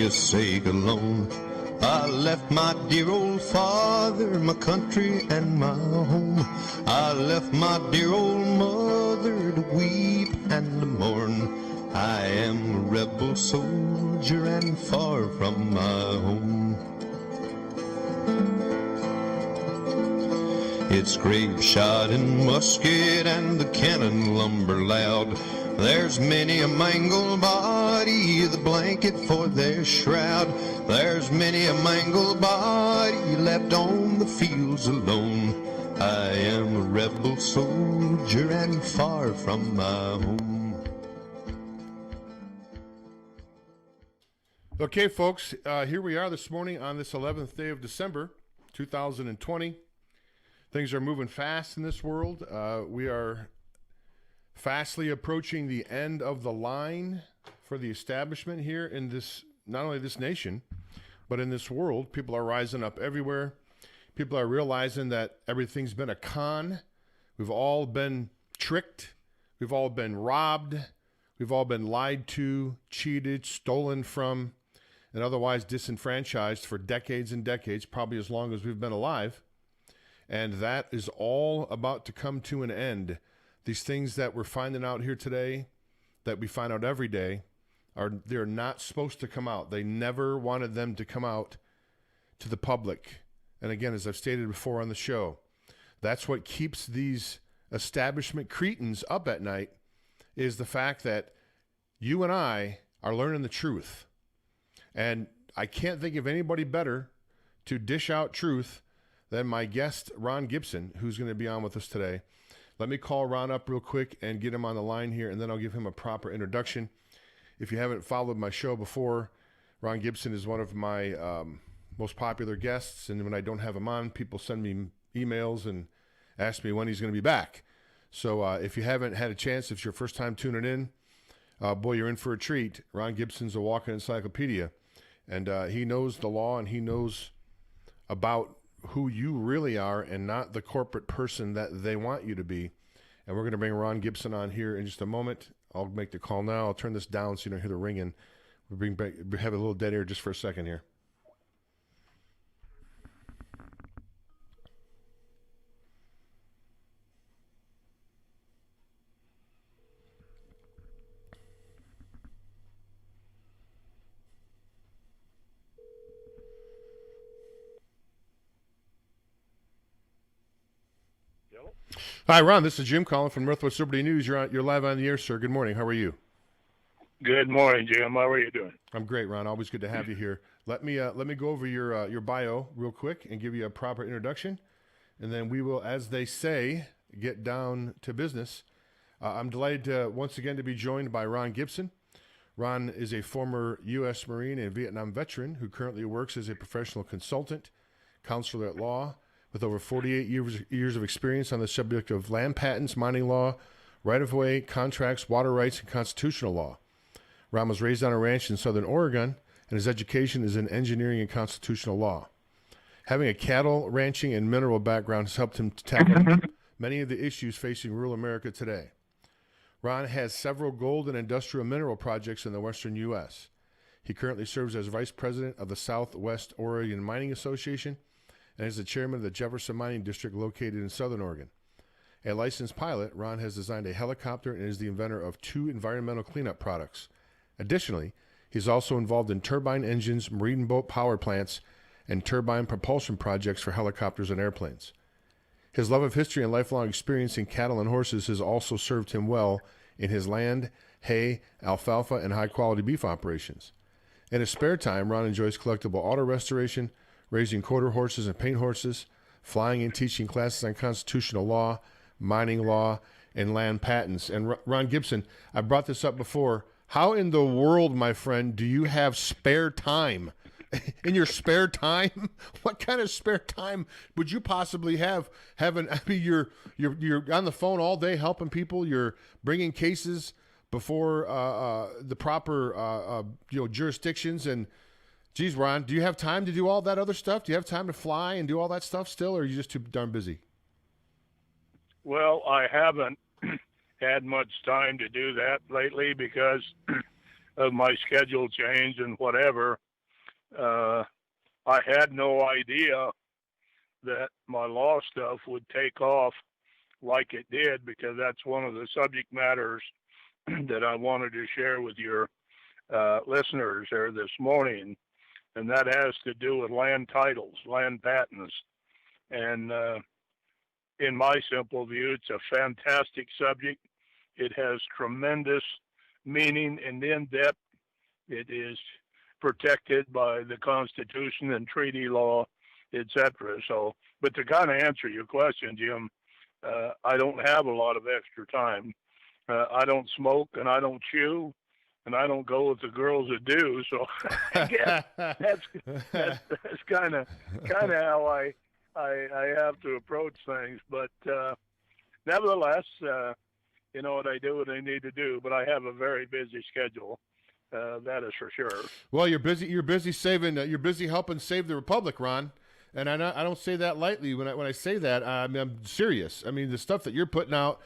your sake alone. I left my dear old father, my country and my home. I left my dear old mother to weep and to mourn. I am a rebel soldier and far from my home. It's grape shot and musket and the cannon lumber loud. There's many a mangled body, the blanket for their shroud. There's many a mangled body left on the fields alone. I am a rebel soldier and far from my home. Okay, folks, here we are this morning on this 11th day of December, 2020. Things are moving fast in this world. We are fastly approaching the end of the line for the establishment here in this, not only this nation, but in this world. People are rising up everywhere. People are realizing that everything's been a con. We've all been tricked. We've all been robbed. We've all been lied to, cheated, stolen from, and otherwise disenfranchised for decades and decades, probably as long as we've been alive. And that is all about to come to an end. These things that we're finding out here today, that we find out every day, they're not supposed to come out. They never wanted them to come out to the public. And again, as I've stated before on the show, that's what keeps these establishment cretins up at night, is the fact that you and I are learning the truth. And I can't think of anybody better to dish out truth than my guest, Ron Gibson, who's going to be on with us today. Let me call Ron up real quick and get him on the line here, and then I'll give him a proper introduction. If you haven't followed my show before, Ron Gibson is one of my most popular guests, and when I don't have him on, people send me emails and ask me when he's going to be back. So if you haven't had a chance, if it's your first time tuning in, boy, you're in for a treat. Ron Gibson's a walking encyclopedia, and he knows the law, and he knows about who you really are and not the corporate person that they want you to be. And we're going to bring Ron Gibson on here in just a moment. I'll make the call now. I'll turn this down so you don't hear the ringing. We have a little dead air just for a second here. Hi, Ron. This is Jim calling from Northwest Liberty News. You're live on the air, sir. Good morning. How are you? Good morning, Jim. How are you doing? I'm great, Ron. Always good to have you here. Let me go over your bio real quick and give you a proper introduction, and then we will, as they say, get down to business. I'm delighted once again to be joined by Ron Gibson. Ron is a former U.S. Marine and Vietnam veteran who currently works as a professional consultant, counselor at law, with over 48 years of experience on the subject of land patents, mining law, right-of-way, contracts, water rights, and constitutional law. Ron was raised on a ranch in southern Oregon, and his education is in engineering and constitutional law. Having a cattle, ranching, and mineral background has helped him to tackle many of the issues facing rural America today. Ron has several gold and industrial mineral projects in the western U.S. He currently serves as vice president of the Southwest Oregon Mining Association and is the chairman of the Jefferson Mining District located in southern Oregon. A licensed pilot, Ron has designed a helicopter and is the inventor of 2 environmental cleanup products. Additionally, he's also involved in turbine engines, marine boat power plants, and turbine propulsion projects for helicopters and airplanes. His love of history and lifelong experience in cattle and horses has also served him well in his land, hay, alfalfa, and high-quality beef operations. In his spare time, Ron enjoys collectible auto restoration, raising quarter horses and paint horses, flying and teaching classes on constitutional law, mining law, and land patents. And Ron Gibson, I brought this up before. How in the world, my friend, do you have spare time? In your spare time? What kind of spare time would you possibly have? You're on the phone all day helping people. You're bringing cases before the proper jurisdictions. And geez, Ron, do you have time to do all that other stuff? Do you have time to fly and do all that stuff still, or are you just too darn busy? Well, I haven't had much time to do that lately because of my schedule change and whatever. I had no idea that my law stuff would take off like it did, because that's one of the subject matters that I wanted to share with your listeners here this morning, and that has to do with land titles, land patents. And in my simple view, it's a fantastic subject. It has tremendous meaning and in-depth. It is protected by the Constitution and treaty law, etc. So, but to kind of answer your question, Jim, I don't have a lot of extra time. I don't smoke and I don't chew, and I don't go with the girls that do. So I guess that's kind of how I have to approach things. But nevertheless, what I do what I need to do. But I have a very busy schedule. That is for sure. Well, you're busy. You're busy saving. You're busy helping save the republic, Ron. And I don't say that lightly when I say that. I mean, I'm serious. I mean, the stuff that you're putting out,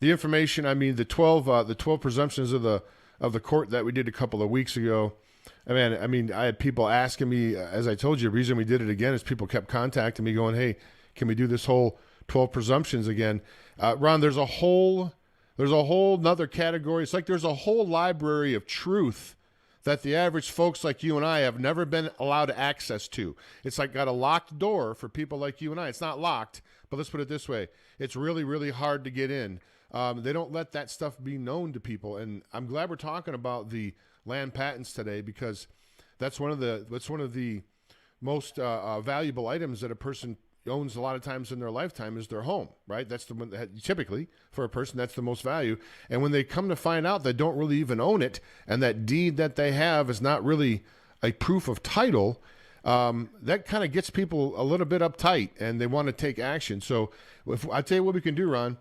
the information. I mean, the 12 presumptions of the court that we did a couple of weeks ago. I mean, I had people asking me, as I told you, the reason we did it again is people kept contacting me, going, "Hey, can we do this whole 12 presumptions again?" Ron, there's a whole nother category. It's like there's a whole library of truth that the average folks like you and I have never been allowed access to. It's like got a locked door for people like you and I. It's not locked, but let's put it this way. It's really, really hard to get in. They don't let that stuff be known to people. And I'm glad we're talking about the land patents today, because that's one of the most valuable items that a person owns a lot of times in their lifetime is their home, right? That's the one that typically for a person, that's the most value. And when they come to find out they don't really even own it, and that deed that they have is not really a proof of title, that kind of gets people a little bit uptight and they want to take action. So I tell you what we can do, Ron,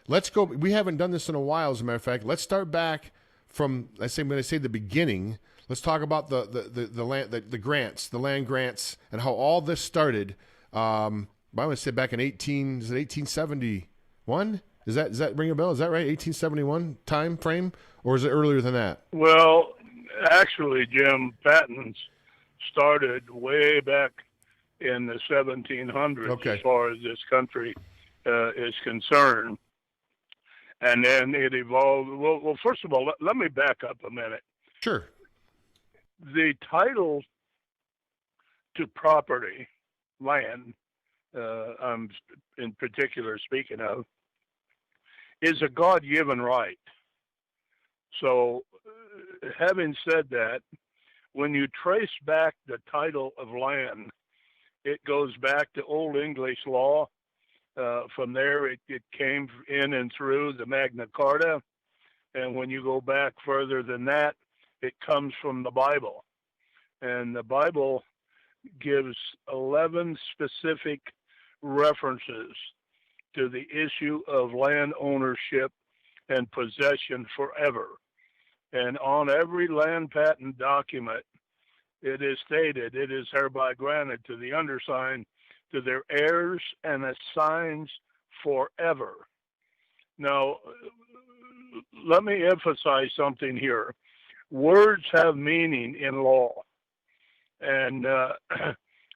let's go. We haven't done this in a while. As a matter of fact, let's start back from, when I say the beginning, let's talk about the land, the grants, the land grants, and how all this started. I would say back in 1871? Does that ring a bell? Is that right? 1871 time frame, or is it earlier than that? Well, actually, Jim, patents started way back in the 1700s, as far as this country is concerned. And then it evolved. Well, first of all, let me back up a minute. Sure. The title to property, land, I'm in particular speaking of, is a God-given right. So, having said that, when you trace back the title of land, it goes back to Old English law. From there, it came in and through the Magna Carta. And when you go back further than that, it comes from the Bible. And the Bible gives 11 specific references to the issue of land ownership and possession forever. And on every land patent document, it is stated, it is hereby granted to the undersigned, to their heirs and assigns forever. Now, let me emphasize something here. Words have meaning in law. And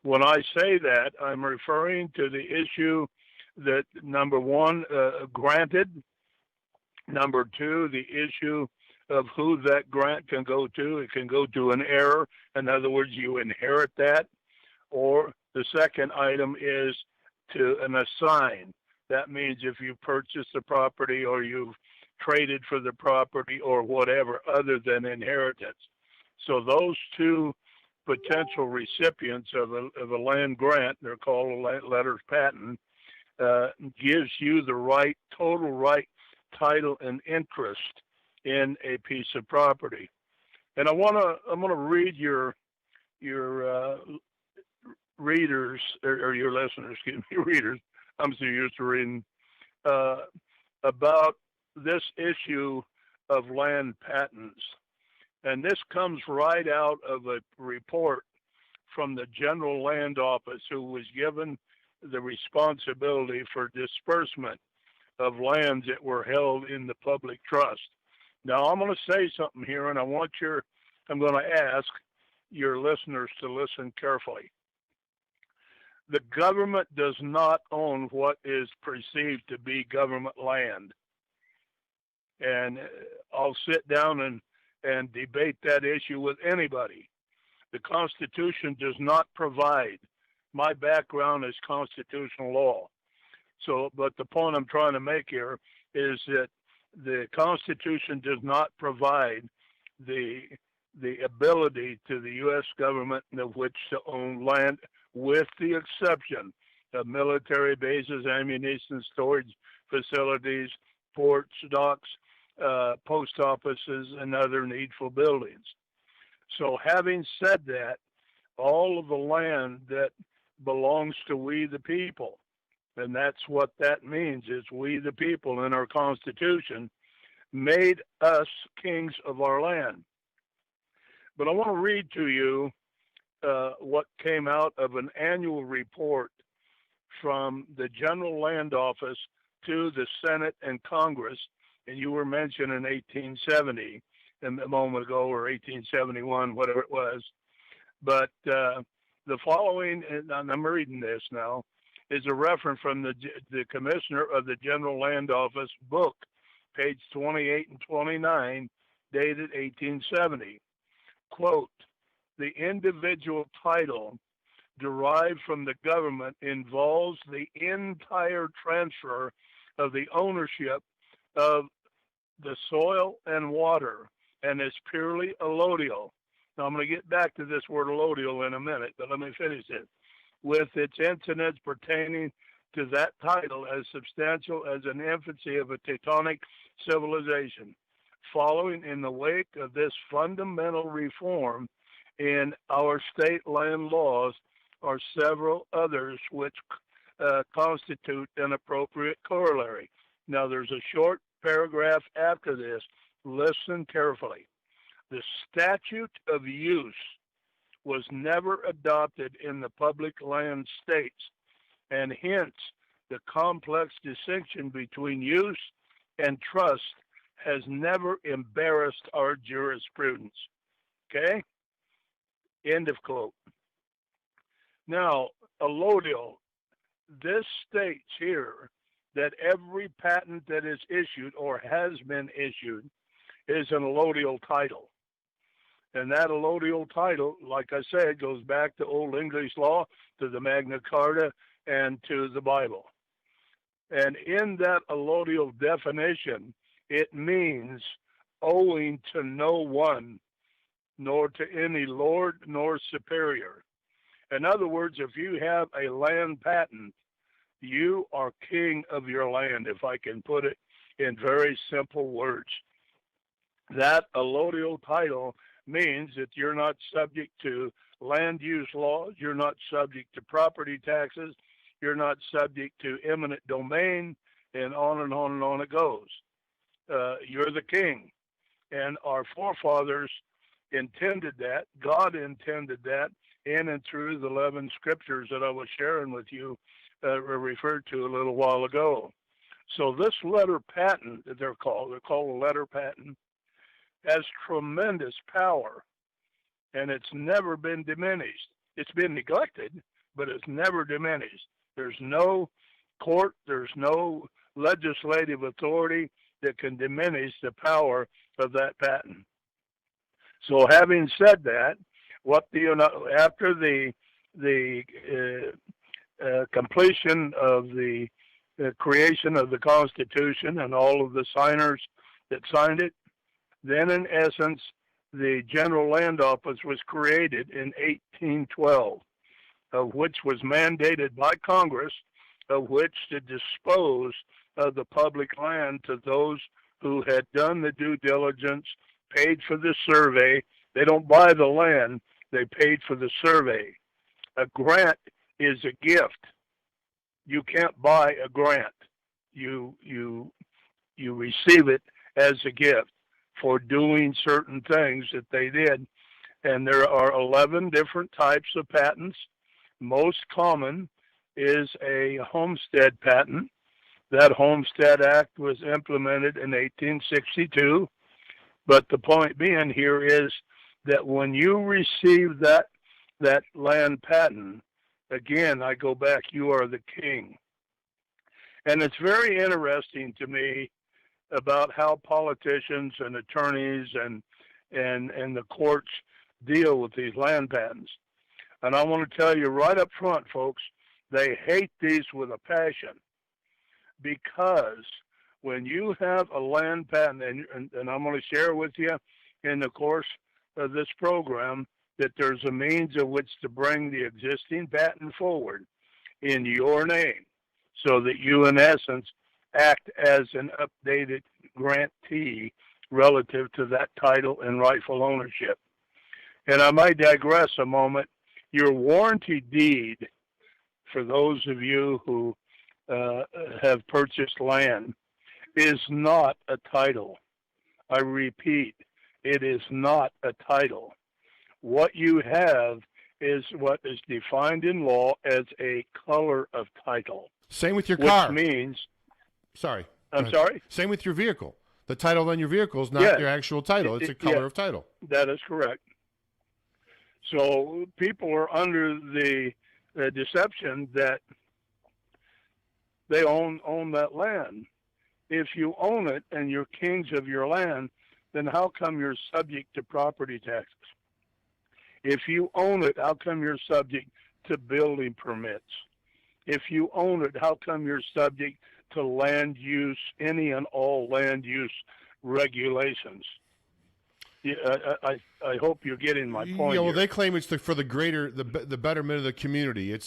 when I say that, I'm referring to the issue that, number one, granted. Number two, the issue of who that grant can go to. It can go to an heir. In other words, you inherit that. Or the second item is to an assign. That means if you purchase the property or you've traded for the property or whatever other than inheritance. So those two potential recipients of a land grant, they're called a letters patent, gives you the right, total right, title, and interest in a piece of property. And I'm gonna read your readers or your listeners, readers. I'm so used to reading about this issue of land patents. And this comes right out of a report from the General Land Office, who was given the responsibility for disbursement of lands that were held in the public trust. Now, I'm going to say something here, and I'm going to ask your listeners to listen carefully. The government does not own what is perceived to be government land. And I'll sit down and debate that issue with anybody. The Constitution does not provide. My background is constitutional law. So, but the point I'm trying to make here is that the Constitution does not provide the ability to the U.S. government of which to own land, with the exception of military bases, ammunition storage facilities, ports, docks, post offices, and other needful buildings. So having said that, all of the land that belongs to we the people, and that's what that means, is we the people in our Constitution made us kings of our land. But I want to read to you what came out of an annual report from the General Land Office to the Senate and Congress, and you were mentioning 1870 a moment ago, or 1871, whatever it was. But the following, and I'm reading this now, is a reference from the Commissioner of the General Land Office book, page 28 and 29, dated 1870. Quote, the individual title derived from the government involves the entire transfer of the ownership of the soil and water, and is purely allodial. Now, I'm going to get back to this word allodial in a minute, but let me finish it. With its incidents pertaining to that title as substantial as an infancy of a Teutonic civilization. Following in the wake of this fundamental reform in our state land laws are several others which constitute an appropriate corollary. Now, there's a short paragraph after this. Listen carefully. The statute of use was never adopted in the public land states, and hence the complex distinction between use and trust has never embarrassed our jurisprudence. Okay? End of quote. Now, allodial, this states here that every patent that is issued or has been issued is an allodial title. And that allodial title, like I said, goes back to Old English law, to the Magna Carta, and to the Bible. And in that allodial definition, it means owing to no one, nor to any lord nor superior. In other words, if you have a land patent, you are king of your land, if I can put it in very simple words. That allodial title means that you're not subject to land use laws, you're not subject to property taxes, you're not subject to eminent domain, and on and on and on it goes. You're the king. And our forefathers intended that, God intended that, in and through the 11 scriptures that I was sharing with you, referred to a little while ago. So this letter patent that they're called a letter patent, has tremendous power, and it's never been diminished. It's been neglected, but it's never diminished. There's no court, there's no legislative authority that can diminish the power of that patent. So having said that, after the completion of the creation of the Constitution and all of the signers that signed it, then in essence, the General Land Office was created in 1812, of which was mandated by Congress, of which to dispose of the public land to those who had done the due diligence, paid for the survey. They don't buy the land, they paid for the survey. A grant is a gift. You can't buy a grant. You receive it as a gift for doing certain things that they did. And there are 11 different types of patents. Most common is a homestead patent. That Homestead Act was implemented in 1862. But the point being here is that when you receive that land patent, again, I go back, you are the king. And it's very interesting to me about how politicians and attorneys and the courts deal with these land patents. And I want to tell you right up front, folks, they hate these with a passion, because when you have a land patent, and I'm going to share with you in the course of this program that there's a means of which to bring the existing patent forward in your name, so that you, in essence, act as an updated grantee relative to that title and rightful ownership. And I might digress a moment. Your warranty deed, for those of you who have purchased land, is not a title. I repeat, it is not a title. What you have is what is defined in law as a color of title. Same with your car. Which means... Sorry. I'm sorry? Same with your vehicle. The title on your vehicle is not your actual title. It's a color of title. That is correct. So people are under the deception that they own that land. If you own it and you're kings of your land, then how come you're subject to property taxes? If you own it, how come you're subject to building permits? If you own it, how come you're subject to land use, any and all land use regulations? Yeah, I hope you're getting my point. Yeah, well, here. they claim it's for the greater, the betterment of the community.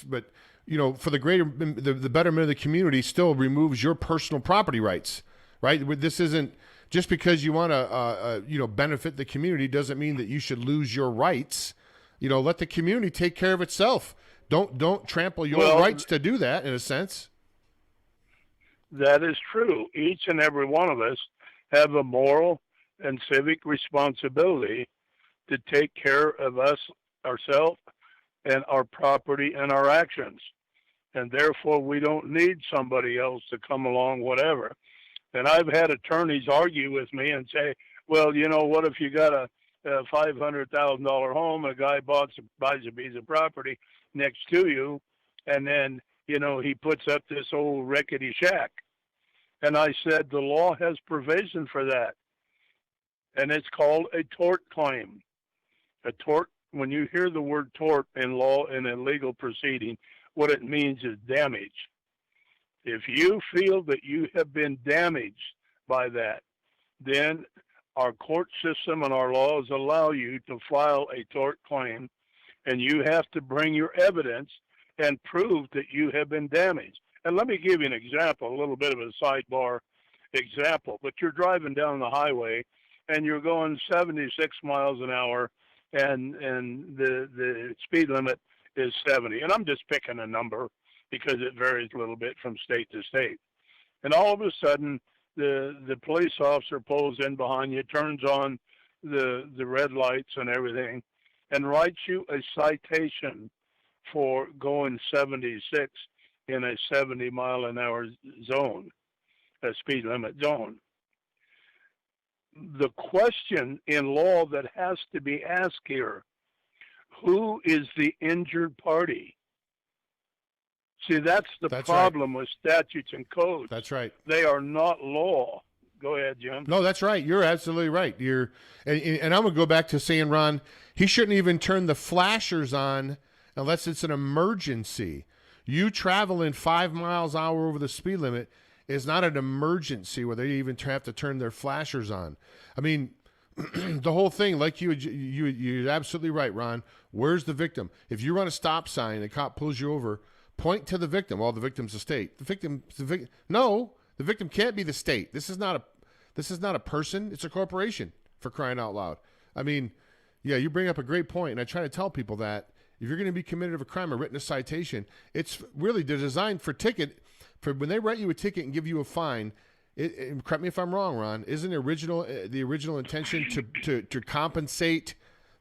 But you know, for the greater, the betterment of the community still removes your personal property rights, right? This isn't just because you want to, benefit the community doesn't mean that you should lose your rights. You know, let the community take care of itself. Don't trample your rights to do that, in a sense. That is true. Each and every one of us have a moral and civic responsibility to take care of us, ourselves, and our property and our actions. And therefore, we don't need somebody else to come along, whatever. And I've had attorneys argue with me and say, well, you know, what if you got a $500,000 home, a guy buys a piece of property next to you, and then, you know, he puts up this old rickety shack. And I said, the law has provision for that. And it's called a tort claim. A tort, when you hear the word tort in law in a legal proceeding, what it means is damage. If you feel that you have been damaged by that, then our court system and our laws allow you to file a tort claim, and you have to bring your evidence and prove that you have been damaged. And let me give you an example, a little bit of a sidebar example. But you're driving down the highway, and you're going 76 miles an hour, and the speed limit is 70. And I'm just picking a number because it varies a little bit from state to state. And all of a sudden, the police officer pulls in behind you, turns on the red lights and everything, and writes you a citation for going 76 in a 70-mile-an-hour zone, a speed limit zone. The question in law that has to be asked here, who is the injured party? See, that's the problem with statutes and codes. That's right. They are not law. Go ahead, Jim. No, that's right. You're absolutely right. And I'm going to go back to saying, Ron, he shouldn't even turn the flashers on unless it's an emergency. You traveling 5 miles an hour over the speed limit is not an emergency where they even have to turn their flashers on. I mean, the whole thing, like you're absolutely right, Ron. Where's the victim? If you run a stop sign and the cop pulls you over, point to the victim. Well, the victim's the state. No, the victim can't be the state. This is not a person. It's a corporation, for crying out loud. I mean, yeah, you bring up a great point, and I try to tell people that if you're going to be committed of a crime or written a citation, it's really designed for when they write you a ticket and give you a fine. Correct me if I'm wrong, Ron. Isn't the original intention to compensate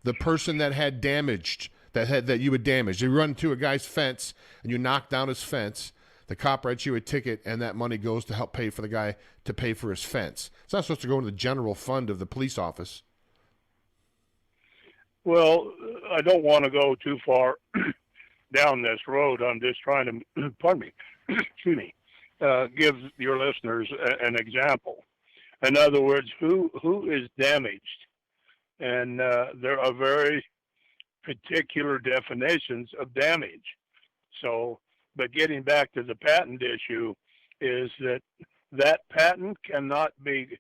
the person that had damaged that you had damaged? You run into a guy's fence and you knock down his fence. The cop writes you a ticket, and that money goes to help pay for the guy to pay for his fence. It's not supposed to go into the general fund of the police office. Well, I don't want to go too far down this road. I'm just trying to, pardon me, excuse me, give your listeners an example. In other words, who is damaged? And there are very particular definitions of damage. So, but getting back to the patent issue, is that that patent cannot be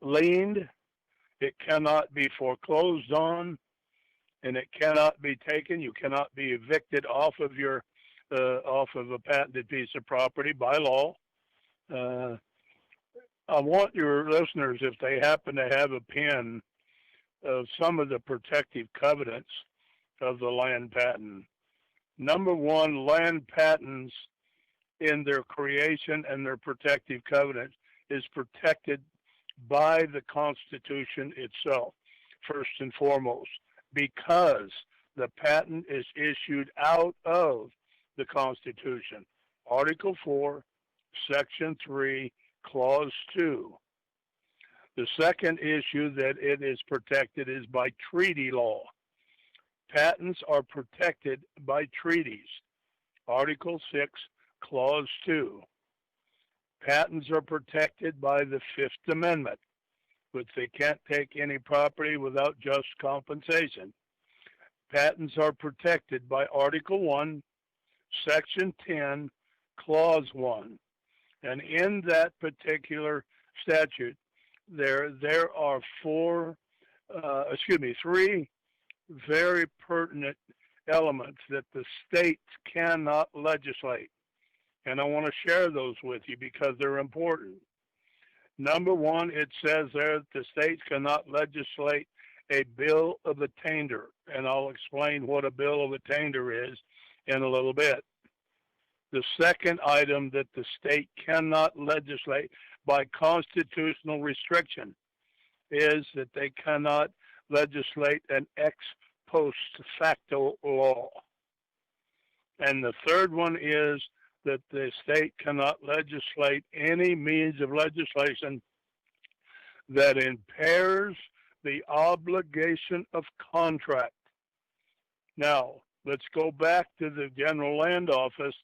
liened, it cannot be foreclosed on, and it cannot be taken. You cannot be evicted off of your off of a patented piece of property by law. Uh, I want your listeners, if they happen to have a pen of some of the protective covenants of the land patent. Number one, land patents in their creation and their protective covenants is protected by the Constitution itself, first and foremost, because the patent is issued out of the Constitution. Article 4, Section 3, Clause 2. The second issue that it is protected is by treaty law. Patents are protected by treaties. Article 6, Clause 2. Patents are protected by the Fifth Amendment, which they can't take any property without just compensation. Patents are protected by Article 1, Section 10, Clause 1. And in that particular statute, there are three very pertinent elements that the states cannot legislate. And I want to share those with you because they're important. Number one, it says there that the states cannot legislate a bill of attainder. And I'll explain what a bill of attainder is in a little bit. The second item that the state cannot legislate by constitutional restriction is that they cannot legislate an ex post facto law. And the third one is that the state cannot legislate any means of legislation that impairs the obligation of contract. Now, let's go back to the General Land Office,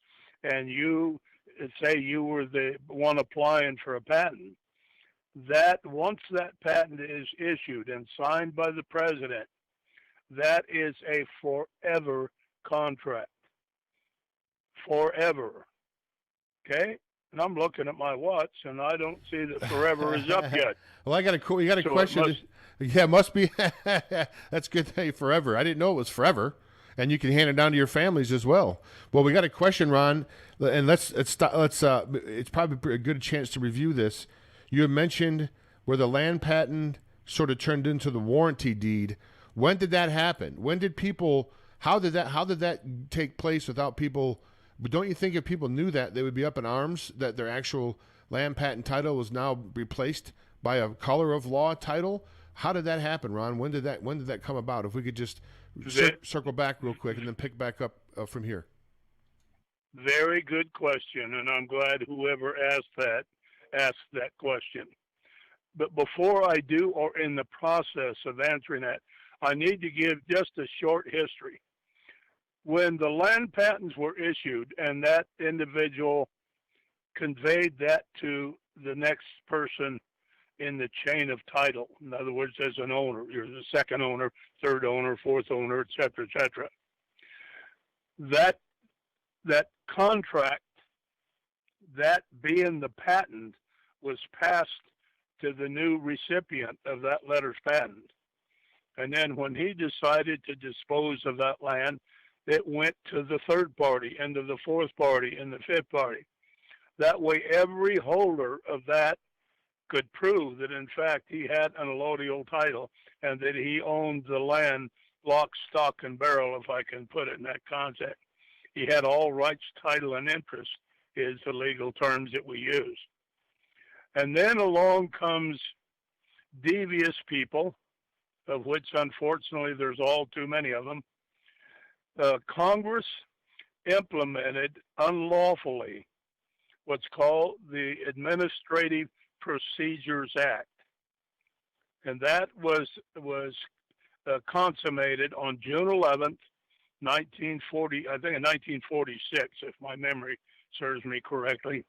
and you say you were the one applying for a patent. That once that patent is issued and signed by the president, that is a forever contract. Forever. Okay? And I'm looking at my watch, and I don't see that forever is up yet. Well, you got a question. Yeah, it must be. That's good. Hey, forever. I didn't know it was forever. And you can hand it down to your families as well. Well, we got a question, Ron, and it's probably a good chance to review this. You had mentioned where the land patent sort of turned into the warranty deed. When did that happen? When did people? How did that take place without people? But don't you think if people knew that, they would be up in arms that their actual land patent title was now replaced by a color of law title? How did that happen, Ron? When did that come about? If we could just circle back real quick and then pick back up from here. Very good question, and I'm glad whoever asked that question. But before I do, or in the process of answering that, I need to give just a short history. When the land patents were issued and that individual conveyed that to the next person in the chain of title, in other words, as an owner, you're the second owner, third owner, fourth owner, et cetera, that contract, that being the patent, was passed to the new recipient of that letter's patent. And then when he decided to dispose of that land, it went to the third party and to the fourth party and the fifth party. That way, every holder of that could prove that, in fact, he had an allodial title and that he owned the land lock, stock, and barrel, if I can put it in that context. He had all rights, title, and interest is the legal terms that we use. And then along comes devious people, of which unfortunately there's all too many of them. Congress implemented unlawfully what's called the Administrative Procedures Act. And that was consummated on June 11th, 1940, I think in 1946, if my memory serves me correctly,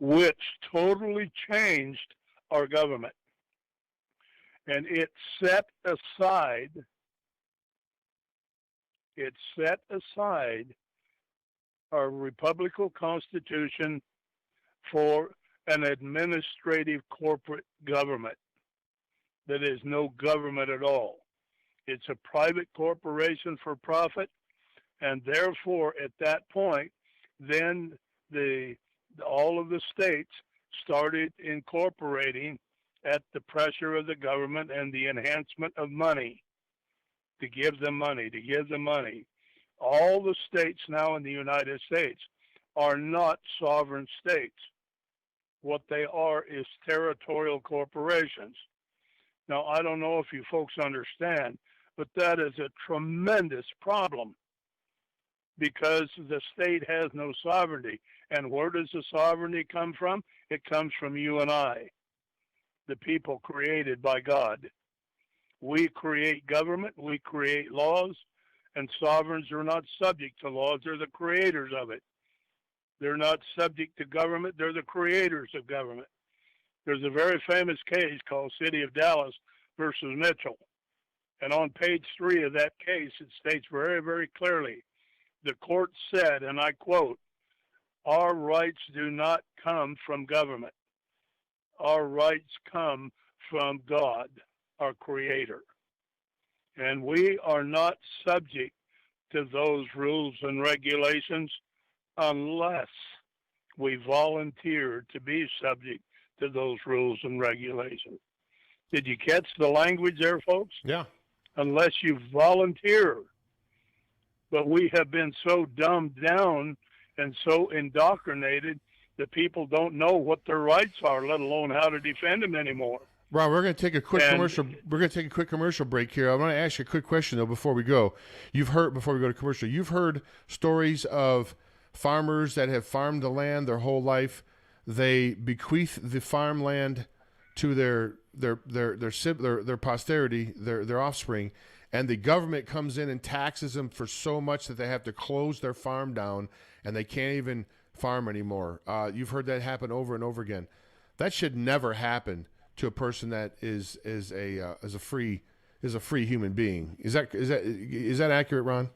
which totally changed our government. And it set aside our republican constitution for an administrative corporate government that is no government at all. It's a private corporation for profit, and therefore at that point, then all of the states started incorporating at the pressure of the government and the enhancement of money to give them money. All the states now in the United States are not sovereign states. What they are is territorial corporations. Now, I don't know if you folks understand, but that is a tremendous problem because the state has no sovereignty. And where does the sovereignty come from? It comes from you and I, the people created by God. We create government, we create laws, and sovereigns are not subject to laws. They're the creators of it. They're not subject to government. They're the creators of government. There's a very famous case called City of Dallas versus Mitchell. And on page 3 of that case, it states very, very clearly, the court said, and I quote, "Our rights do not come from government. Our rights come from God, our creator. And we are not subject to those rules and regulations unless we volunteer to be subject to those rules and regulations." Did you catch the language there, folks? Yeah. Unless you volunteer. But we have been so dumbed down and so indoctrinated that people don't know what their rights are, let alone how to defend them anymore. Ron, we're going to take a quick commercial. We're going to take a quick commercial break here. I want to ask you a quick question though before we go. Before we go to commercial, you've heard stories of farmers that have farmed the land their whole life. They bequeath the farmland to their posterity, their offspring, and the government comes in and taxes them for so much that they have to close their farm down and they can't even farm anymore. You've heard that happen over and over again. That should never happen to a person that is a free human being. Is that accurate, Ron?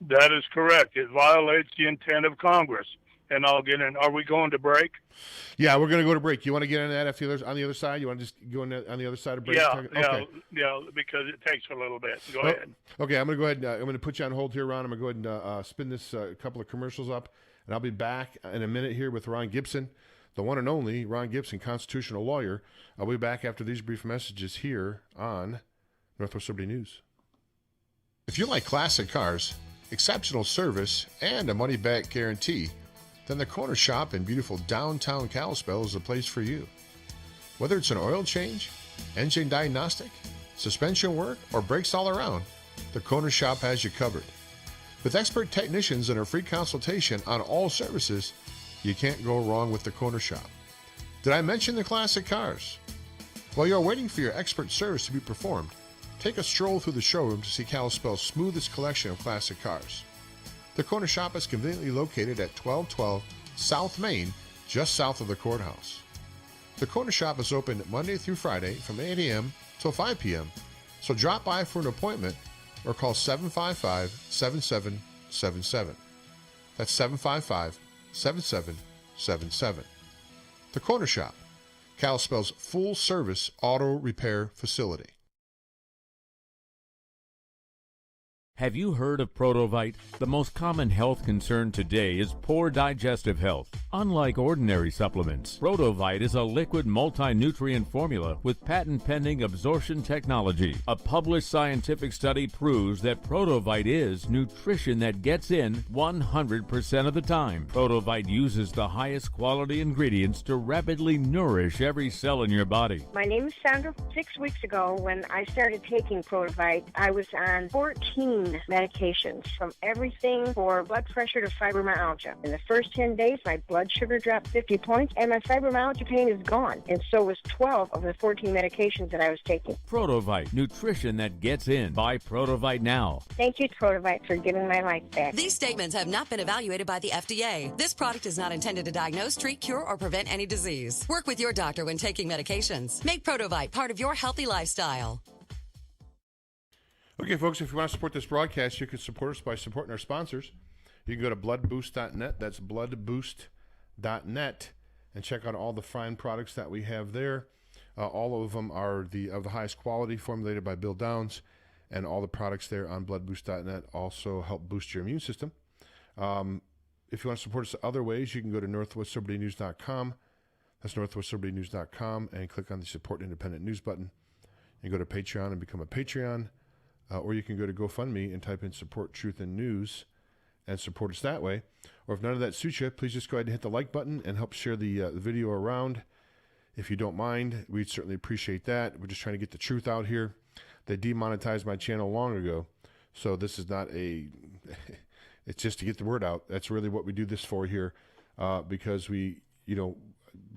That is correct. It violates the intent of Congress. And I'll get in. Are we going to break? Yeah, we're going to go to break. You want to get into that on the other side? You want to just go on the other side of break? Yeah, okay. yeah, because it takes a little bit. Go ahead. Okay, I'm going to go ahead. I'm going to put you on hold here, Ron. I'm going to go ahead and spin this couple of commercials up, and I'll be back in a minute here with Ron Gibson, the one and only Ron Gibson, constitutional lawyer. I'll be back after these brief messages here on Northwest Liberty News. If you like classic cars, exceptional service, and a money-back guarantee, then the Corner Shop in beautiful downtown Kalispell is the place for you. Whether it's an oil change, engine diagnostic, suspension work, or brakes all around, the Corner Shop has you covered. With expert technicians and a free consultation on all services, you can't go wrong with the Corner Shop. Did I mention the classic cars? While you're waiting for your expert service to be performed, take a stroll through the showroom to see Kalispell's smoothest collection of classic cars. The Corner Shop is conveniently located at 1212 South Main, just south of the courthouse. The Corner Shop is open Monday through Friday from 8 a.m. till 5 p.m., so drop by for an appointment or call 755-7777. That's 755-7777. The Corner Shop, Kalispell's full-service auto repair facility. Have you heard of Protovite? The most common health concern today is poor digestive health. Unlike ordinary supplements, Protovite is a liquid multi-nutrient formula with patent-pending absorption technology. A published scientific study proves that Protovite is nutrition that gets in 100% of the time. Protovite uses the highest quality ingredients to rapidly nourish every cell in your body. My name is Sandra. 6 weeks ago, when I started taking Protovite, I was on 14 14 medications, from everything for blood pressure to fibromyalgia. In the first 10 days, my blood sugar dropped 50 points, and my fibromyalgia pain is gone. And so was 12 of the 14 medications that I was taking. Protovite, nutrition that gets in. Buy Protovite now. Thank you, Protovite, for giving my life back. These statements have not been evaluated by the FDA. This product is not intended to diagnose, treat, cure, or prevent any disease. Work with your doctor when taking medications. Make Protovite part of your healthy lifestyle. Okay, folks, if you want to support this broadcast, you can support us by supporting our sponsors. You can go to bloodboost.net. That's bloodboost.net, and check out all the fine products that we have there. All of them are of the highest quality, formulated by Bill Downs, and all the products there on bloodboost.net also help boost your immune system. If you want to support us other ways, you can go to northwestlibertynews.com. That's northwestlibertynews.com, and click on the Support Independent News button. You go to Patreon and become a Patreon, or you can go to GoFundMe and type in Support Truth and News and support us that way. Or if none of that suits you, please just go ahead and hit the like button and help share the video around. If you don't mind, we'd certainly appreciate that. We're just trying to get the truth out here. They demonetized my channel long ago, so this is not it's just to get the word out. That's really what we do this for here, because we, a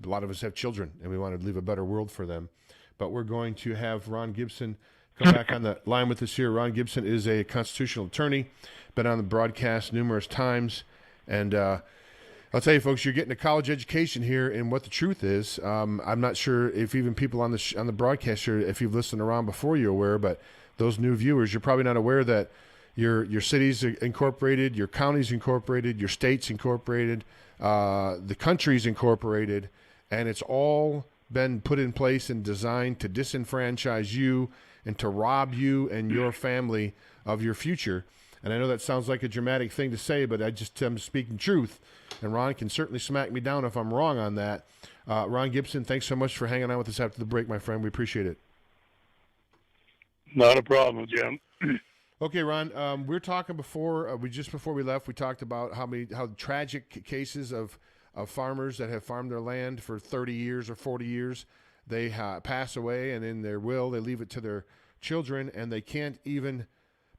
lot of us have children, and we want to leave a better world for them. But we're going to have Ron Gibson come back on the line with us here. Ron Gibson is a constitutional attorney, been on the broadcast numerous times, and I'll tell you, folks, you're getting a college education here in what the truth is. I'm not sure if even people on the broadcast here, if you've listened around before, you're aware, but those new viewers, you're probably not aware that your city's incorporated, your county's incorporated, your state's incorporated, the country's incorporated, and it's all been put in place and designed to disenfranchise you and to rob you and your family of your future. And I know that sounds like a dramatic thing to say, but I'm speaking truth. And Ron can certainly smack me down if I'm wrong on that. Ron Gibson, thanks so much for hanging out with us after the break, my friend. We appreciate it. Not a problem, Jim. Okay, Ron, we were talking before, before we left, we talked about how tragic cases of farmers that have farmed their land for 30 years or 40 years, they pass away, and in their will, they leave it to their children, and they can't even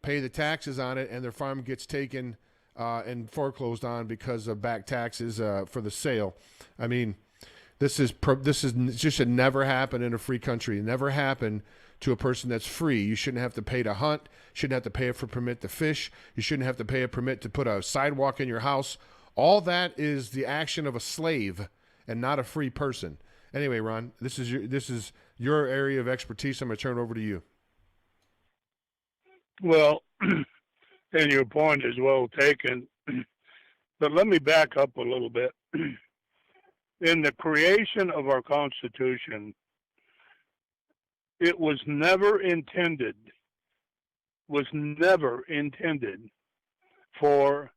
pay the taxes on it, and their farm gets taken and foreclosed on because of back taxes for the sale. I mean, this just should never happen in a free country. Never happen to a person that's free. You shouldn't have to pay to hunt. Shouldn't have to pay for a permit to fish. You shouldn't have to pay a permit to put a sidewalk in your house. All that is the action of a slave and not a free person. Anyway, Ron, this is your area of expertise. I'm going to turn it over to you. Well, and your point is well taken, but let me back up a little bit. In the creation of our Constitution, it was never intended for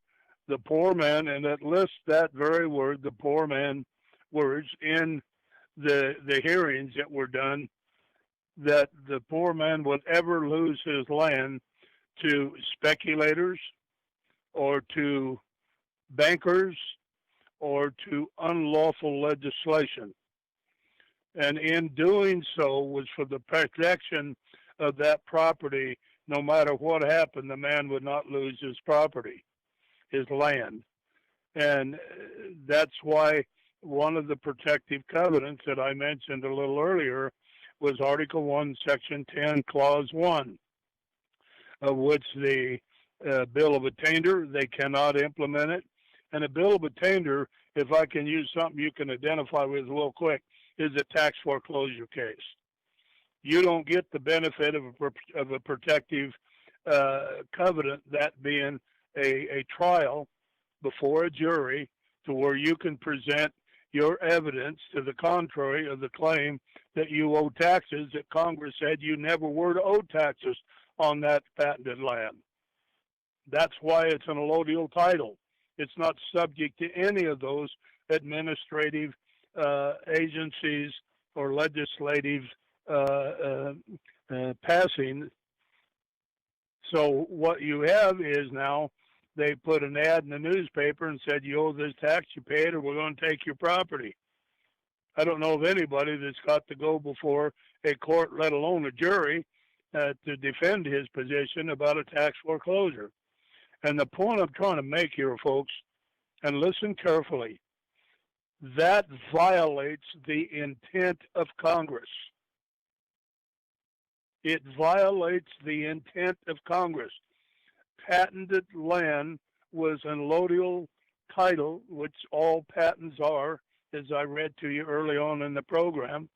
the poor man, and it lists that very word, the poor man words, in the hearings that were done, that the poor man would ever lose his land to speculators or to bankers or to unlawful legislation. And in doing so was for the protection of that property. No matter what happened, the man would not lose his property, his land. And that's why one of the protective covenants that I mentioned a little earlier was Article 1, Section 10, Clause 1, of which the Bill of Attainder, they cannot implement it. And a Bill of Attainder, if I can use something you can identify with real quick, is a tax foreclosure case. You don't get the benefit of a protective covenant, that being a trial before a jury, to where you can present your evidence to the contrary of the claim that you owe taxes, that Congress said you never were to owe taxes on that patented land. That's why it's an allodial title. It's not subject to any of those administrative agencies or legislative passing. So what you have is now they put an ad in the newspaper and said, you owe this tax, you pay it, or we're going to take your property. I don't know of anybody that's got to go before a court, let alone a jury, to defend his position about a tax foreclosure. And the point I'm trying to make here, folks, and listen carefully, that violates the intent of Congress. It violates the intent of Congress. Patented land was an allodial title, which all patents are, as I read to you early on in the program,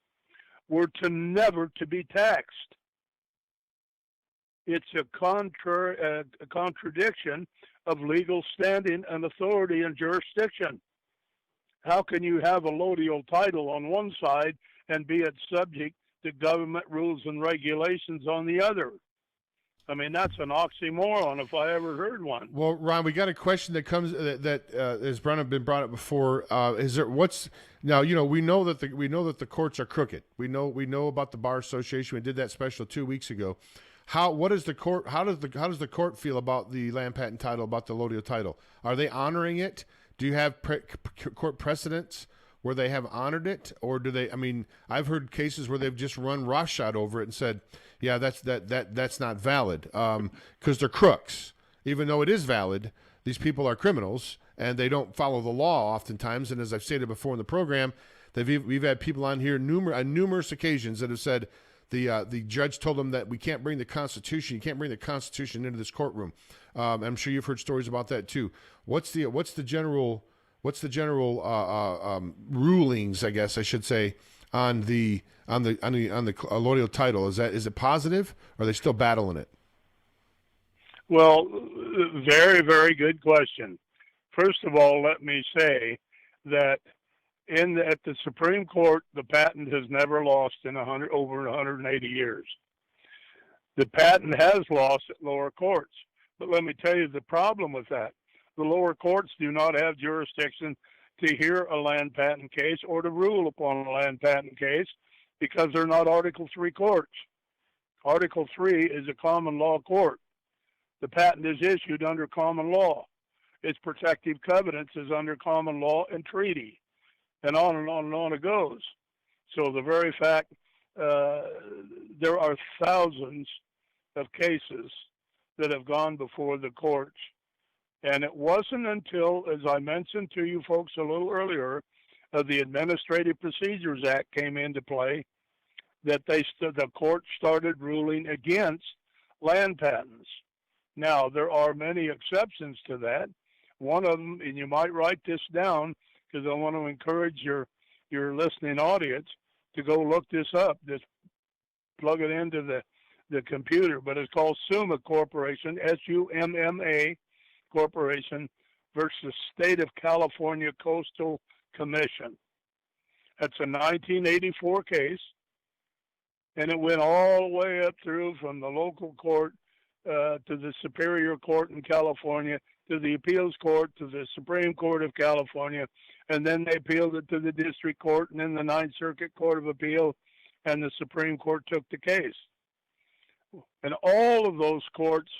were never to be taxed. It's a contradiction of legal standing and authority and jurisdiction. How can you have a allodial title on one side and be subject to government rules and regulations on the other? I mean, that's an oxymoron if I ever heard one. Well, Ron, we got a question that comes that has been brought up before. Is there now? You know, we know that the courts are crooked. We know about the Bar Association. We did that special 2 weeks ago. How does the court feel about the land patent title, about the allodial title? Are they honoring it? Do you have court precedents where they have honored it, or do they? I mean, I've heard cases where they've just run roughshod over it and said, "Yeah, that's not valid," because they're crooks. Even though it is valid, these people are criminals and they don't follow the law oftentimes. And as I've stated before in the program, we've had people on here on numerous occasions that have said the judge told them that we can't bring the Constitution. You can't bring the Constitution into this courtroom. I'm sure you've heard stories about that too. What's the general rulings, I guess I should say, on the allodial title? Is it positive, or are they still battling it? Well, very, very good question. First of all, let me say that at the Supreme Court, the patent has never lost in over 180 years. The patent has lost at lower courts, but let me tell you the problem with that. The lower courts do not have jurisdiction to hear a land patent case or to rule upon a land patent case because they're not Article III courts. Article III is a common law court. The patent is issued under common law. Its protective covenants is under common law and treaty, and on and on and on it goes. So the very fact there are thousands of cases that have gone before the courts. And it wasn't until, as I mentioned to you folks a little earlier, the Administrative Procedures Act came into play that the court started ruling against land patents. Now, there are many exceptions to that. One of them, and you might write this down because I want to encourage your listening audience to go look this up. Just plug it into the computer. But it's called SUMA Corporation, SUMMA Corporation versus State of California Coastal Commission. That's a 1984 case, and it went all the way up through from the local court to the Superior Court in California, to the Appeals Court, to the Supreme Court of California, and then they appealed it to the District Court, and then the Ninth Circuit Court of Appeal, and the Supreme Court took the case. And all of those courts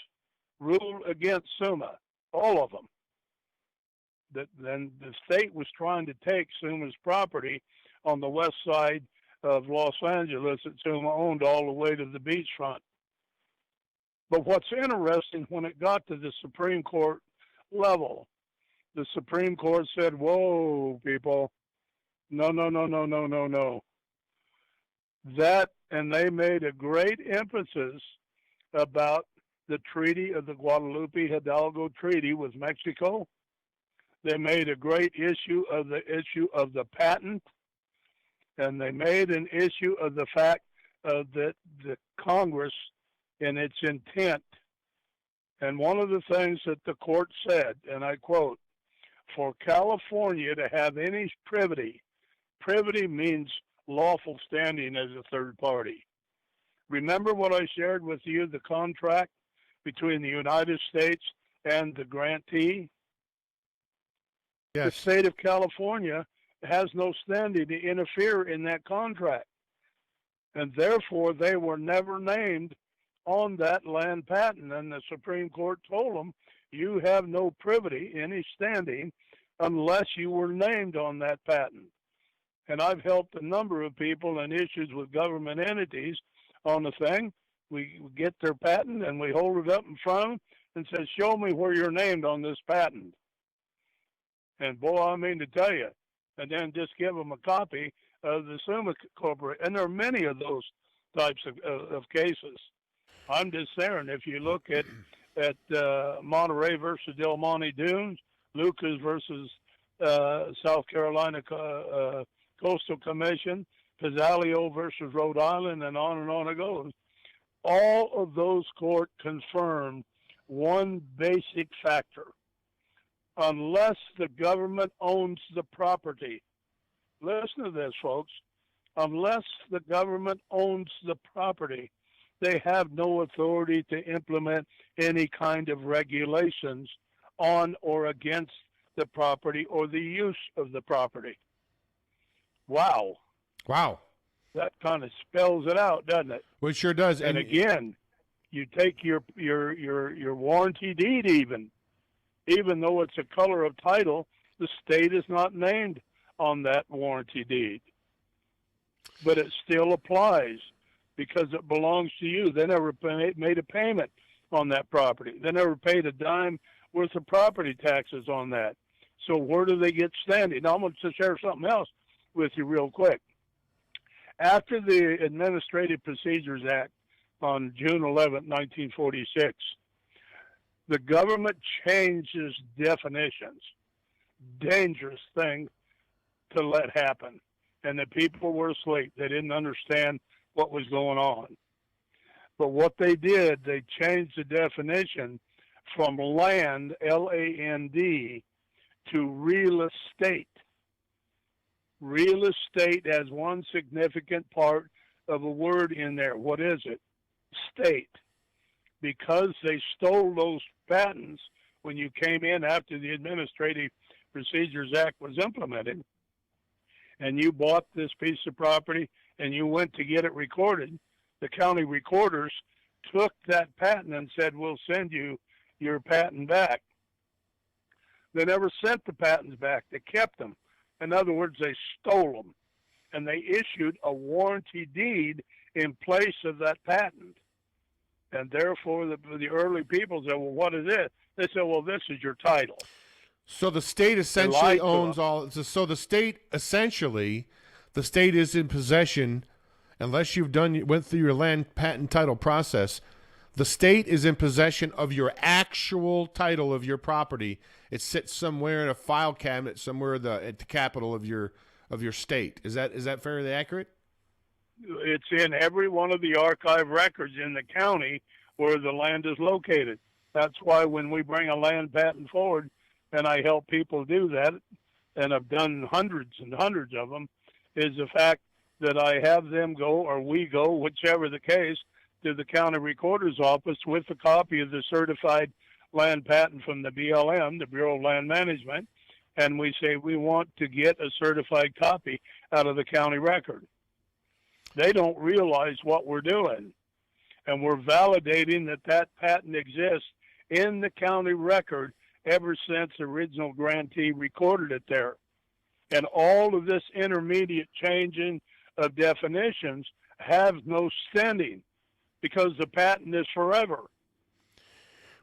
ruled against SUMA. All of them. Then the state was trying to take SUMA's property on the west side of Los Angeles that SUMA owned all the way to the beachfront. But what's interesting, when it got to the Supreme Court level, the Supreme Court said, whoa, people, no. That, and they made a great emphasis about the treaty of the Guadalupe Hidalgo Treaty with Mexico. They made a great issue of the patent, and they made an issue of the fact that the Congress, in its intent, and one of the things that the court said, and I quote, for California to have any privity means lawful standing as a third party. Remember what I shared with you, the contract between the United States and the grantee? Yes. The state of California has no standing to interfere in that contract. And therefore, they were never named on that land patent. And the Supreme Court told them, you have no privity, any standing, unless you were named on that patent. And I've helped a number of people in issues with government entities on the thing. We get their patent and we hold it up in front of them and say, show me where you're named on this patent. And boy, I mean to tell you, and then just give them a copy of the Summa Corporation. And there are many of those types of cases. I'm just saying, if you look at Monterey versus Del Monte Dunes, Lucas versus South Carolina Coastal Commission, Pizzalio versus Rhode Island, and on it goes. All of those courts confirmed one basic factor. Unless the government owns the property, listen to this, folks, unless the government owns the property, they have no authority to implement any kind of regulations on or against the property or the use of the property. Wow. Wow. That kind of spells it out, doesn't it? Well, it sure does. And again, you take your warranty deed even though it's a color of title, the state is not named on that warranty deed. But it still applies because it belongs to you. They never made a payment on that property. They never paid a dime worth of property taxes on that. So where do they get standing? Now I'm going to share something else with you real quick. After the Administrative Procedures Act on June 11, 1946, the government changes definitions. Dangerous thing to let happen. And the people were asleep. They didn't understand what was going on. But what they did, they changed the definition from land, L-A-N-D, to real estate. Real estate has one significant part of a word in there. What is it? State. Because they stole those patents when you came in after the Administrative Procedures Act was implemented, and you bought this piece of property and you went to get it recorded, the county recorders took that patent and said, we'll send you your patent back. They never sent the patents back. They kept them. In other words, they stole them. And they issued a warranty deed in place of that patent. And therefore, the early people said, well, what is it? They said, well, this is your title. So the state essentially owns all. So the state essentially, the state is in possession, unless went through your land patent title process. The state is in possession of your actual title of your property. It sits somewhere in a file cabinet somewhere at the capital of your state. Is that fairly accurate? It's in every one of the archive records in the county where the land is located. That's why when we bring a land patent forward, and I help people do that, and I've done hundreds and hundreds of them, is the fact that I have them go, or we go, whichever the case, to the county recorder's office with a copy of the certified land patent from the BLM, the Bureau of Land Management, and we say we want to get a certified copy out of the county record. They don't realize what we're doing, and we're validating that patent exists in the county record ever since the original grantee recorded it there. And all of this intermediate changing of definitions have no standing because the patent is forever.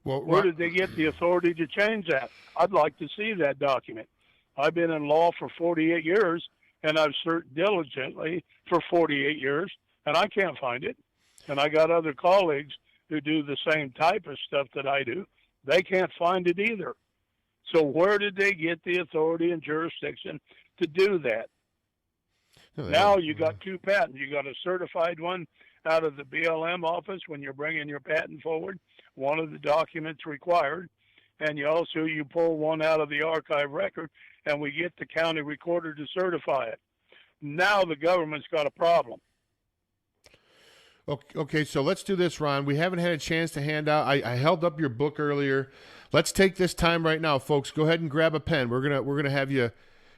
Well, where did they get the authority to change that? I'd like to see that document. I've been in law for 48 years, and I've searched diligently for 48 years, and I can't find it. And I got other colleagues who do the same type of stuff that I do. They can't find it either. So where did they get the authority and jurisdiction to do that? Now you got two patents. You got a certified one out of the BLM office when you're bringing your patent forward, one of the documents required, and you pull one out of the archive record, and we get the county recorder to certify it. Now the government's got a problem. Okay, so let's do this, Ron. We haven't had a chance to hand out. I held up your book earlier. Let's take this time right now, folks. Go ahead and grab a pen. We're gonna have you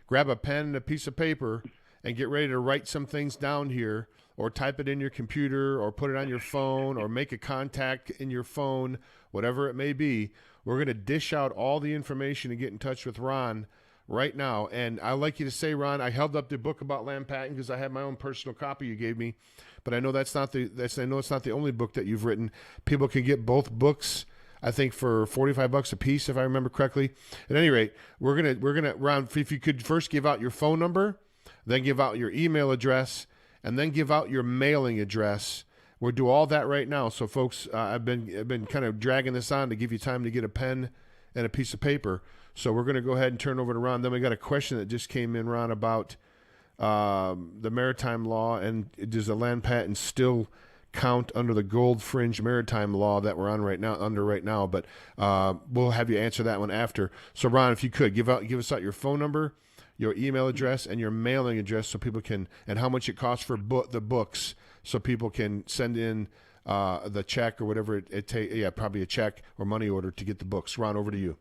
grab a pen and a piece of paper and get ready to write some things down here, or type it in your computer, or put it on your phone, or make a contact in your phone, whatever it may be. We're gonna dish out all the information and get in touch with Ron right now. And I'd like you to say, Ron, I held up the book about land patent because I have my own personal copy you gave me, but I know it's not the only book that you've written. People can get both books, I think, for $45 a piece, if I remember correctly. At any rate, we're gonna Ron, if you could first give out your phone number, then give out your email address, and then give out your mailing address. We'll do all that right now. So, folks, I've been kind of dragging this on to give you time to get a pen and a piece of paper. So we're going to go ahead and turn over to Ron. Then we got a question that just came in, Ron, about the maritime law, and does the land patent still count under the gold fringe maritime law that we're on right now? But we'll have you answer that one after. So, Ron, if you could give us out your phone number, your email address, and your mailing address, so people can, and how much it costs for the books, so people can send in the check or whatever it takes. Yeah, probably a check or money order to get the books. Ron, over to you.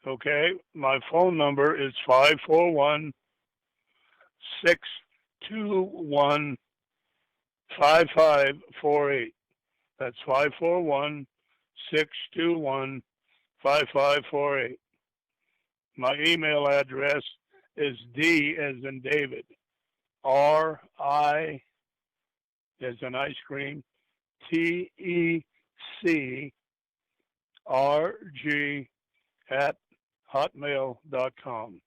Okay, my phone number is 541-621-5548. That's 541-621-5548. My email address is D as in David, R-I as in ice cream, TECRG at hotmail.com.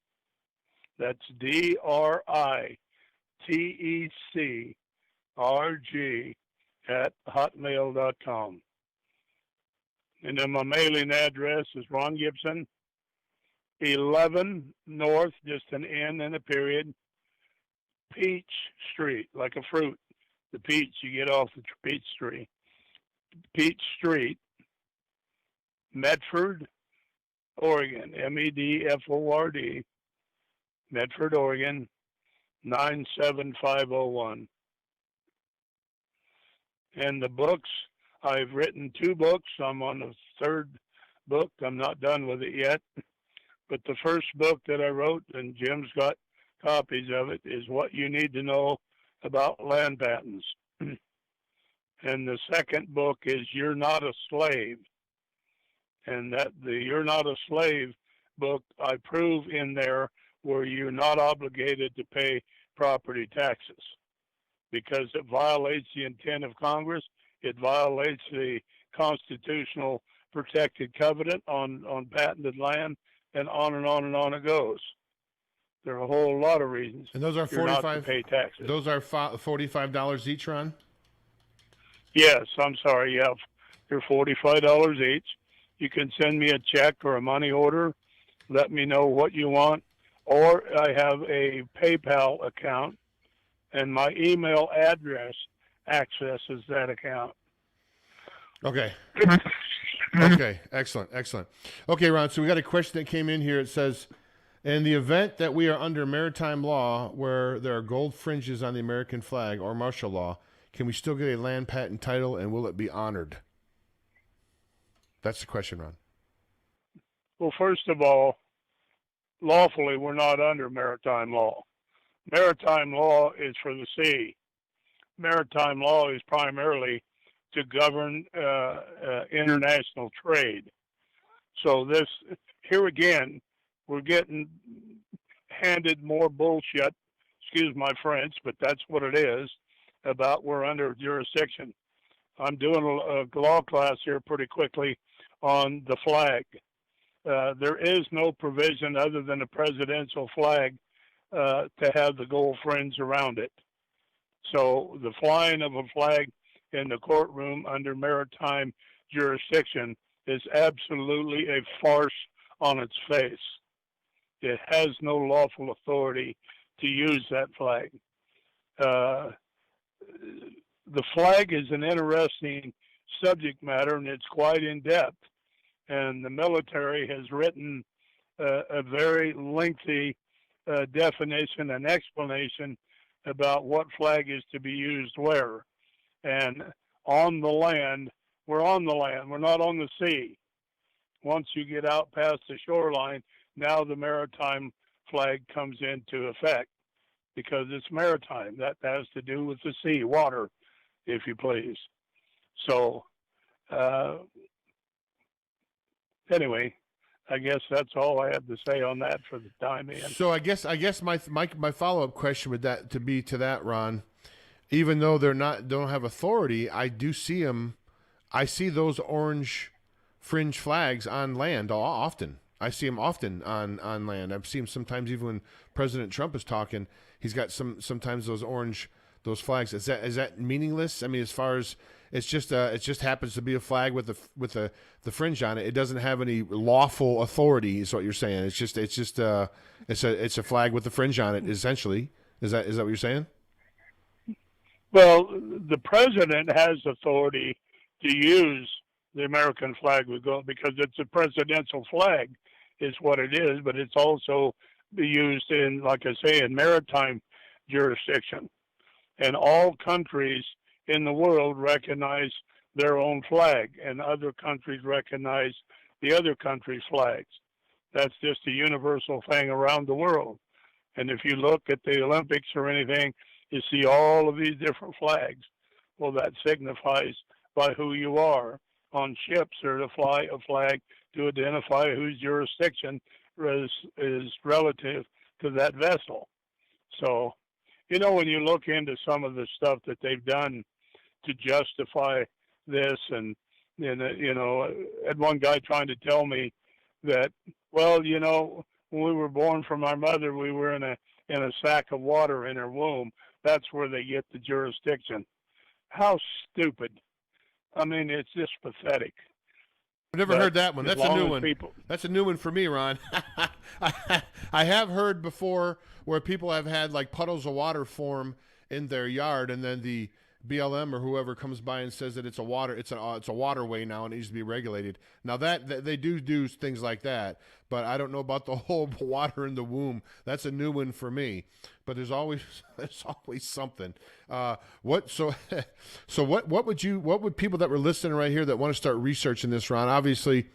That's DRITECRG at hotmail.com. And then my mailing address is Ron Gibson, 11 North, just an N and a period, Peach Street, like a fruit. The peach you get off the peach tree. Peach Street, Medford, Oregon, Medford, Medford, Oregon, 97501. And the books, I've written 2 books. I'm on the 3rd book. I'm not done with it yet. But the first book that I wrote, and Jim's got copies of it, is What You Need to Know About Land Patents. And the second book is You're Not a Slave. And that the You're Not a Slave book, I prove in there where you're not obligated to pay property taxes, because it violates the intent of Congress. It violates the constitutional protected covenant on patented land, and on and on and on it goes. There are a whole lot of reasons. And those are you're not to pay taxes. Those are $45 each, Ron? Yes, I'm sorry. Yeah, they're $45 each. You can send me a check or a money order. Let me know what you want. Or I have a PayPal account, and my email address accesses that account. Okay. Okay, excellent. Okay, Ron, so we got a question that came in here. It says, in the event that we are under maritime law where there are gold fringes on the American flag or martial law, can we still get a land patent title, and will it be honored? That's the question, Ron. Well, first of all, lawfully, we're not under maritime law. Maritime law is for the sea. Maritime law is primarily to govern international trade. So here again, we're getting handed more bullshit, excuse my French, but that's what it is, about we're under jurisdiction. I'm doing a law class here pretty quickly on the flag. There is no provision other than a presidential flag to have the gold fringe around it. So the flying of a flag in the courtroom under maritime jurisdiction is absolutely a farce on its face. It has no lawful authority to use that flag. The flag is an interesting subject matter, and it's quite in-depth. And the military has written a very lengthy definition and explanation about what flag is to be used where. And on the land, we're on the land. We're not on the sea. Once you get out past the shoreline, now the maritime flag comes into effect because it's maritime. That has to do with the sea, water, if you please. So anyway, I guess that's all I have to say on that for the time being. So I guess my follow-up question would be to that, Ron. Even though don't have authority, I do see them. I see those orange fringe flags on land often. I see them often on land. I've seen them sometimes even when President Trump is talking. He's got sometimes those flags. Is that meaningless? I mean, as far as it just happens to be a flag with the fringe on it. It doesn't have any lawful authority. Is what you're saying? It's a flag with the fringe on it. Essentially, is that what you're saying? Well, the president has authority to use the American flag because it's a presidential flag, is what it is. But it's also used in, like I say, in maritime jurisdiction, and all countries in the world recognize their own flag, and other countries recognize the other country's flags. That's just a universal thing around the world. And if you look at the Olympics or anything, you see all of these different flags. Well, that signifies by who you are. On ships, or to fly a flag to identify whose jurisdiction is relative to that vessel. So, when you look into some of the stuff that they've done to justify this, and had one guy trying to tell me that, well, when we were born from our mother, we were in a sack of water in her womb. That's where they get the jurisdiction. How stupid. I mean, it's just pathetic. I've never heard that one. That's a new one. That's a new one for me, Ron. I have heard before where people have had like puddles of water form in their yard, and then the BLM or whoever comes by and says that it's a waterway now and it needs to be regulated. Now that they do things like that, but I don't know about the whole water in the womb. That's a new one for me. But there's always something. What would people that were listening right here that want to start researching this, Ron? Obviously,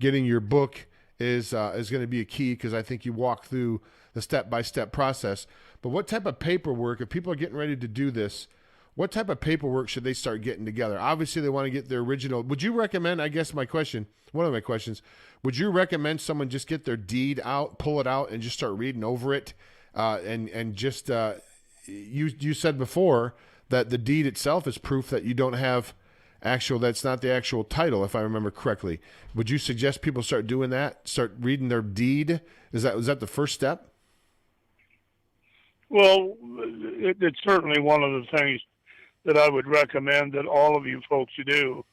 getting your book is going to be a key, because I think you walk through the step-by-step process. But what type of paperwork, if people are getting ready to do this, what type of paperwork should they start getting together? Obviously, they want to get their original. Would you recommend, I guess one of my questions, would you recommend someone just get their deed out, pull it out, and just start reading over it? You said before that the deed itself is proof that you don't have that's not the actual title, if I remember correctly. Would you suggest people start doing that, start reading their deed? Was that the first step? Well, it's certainly one of the things that I would recommend that all of you folks do.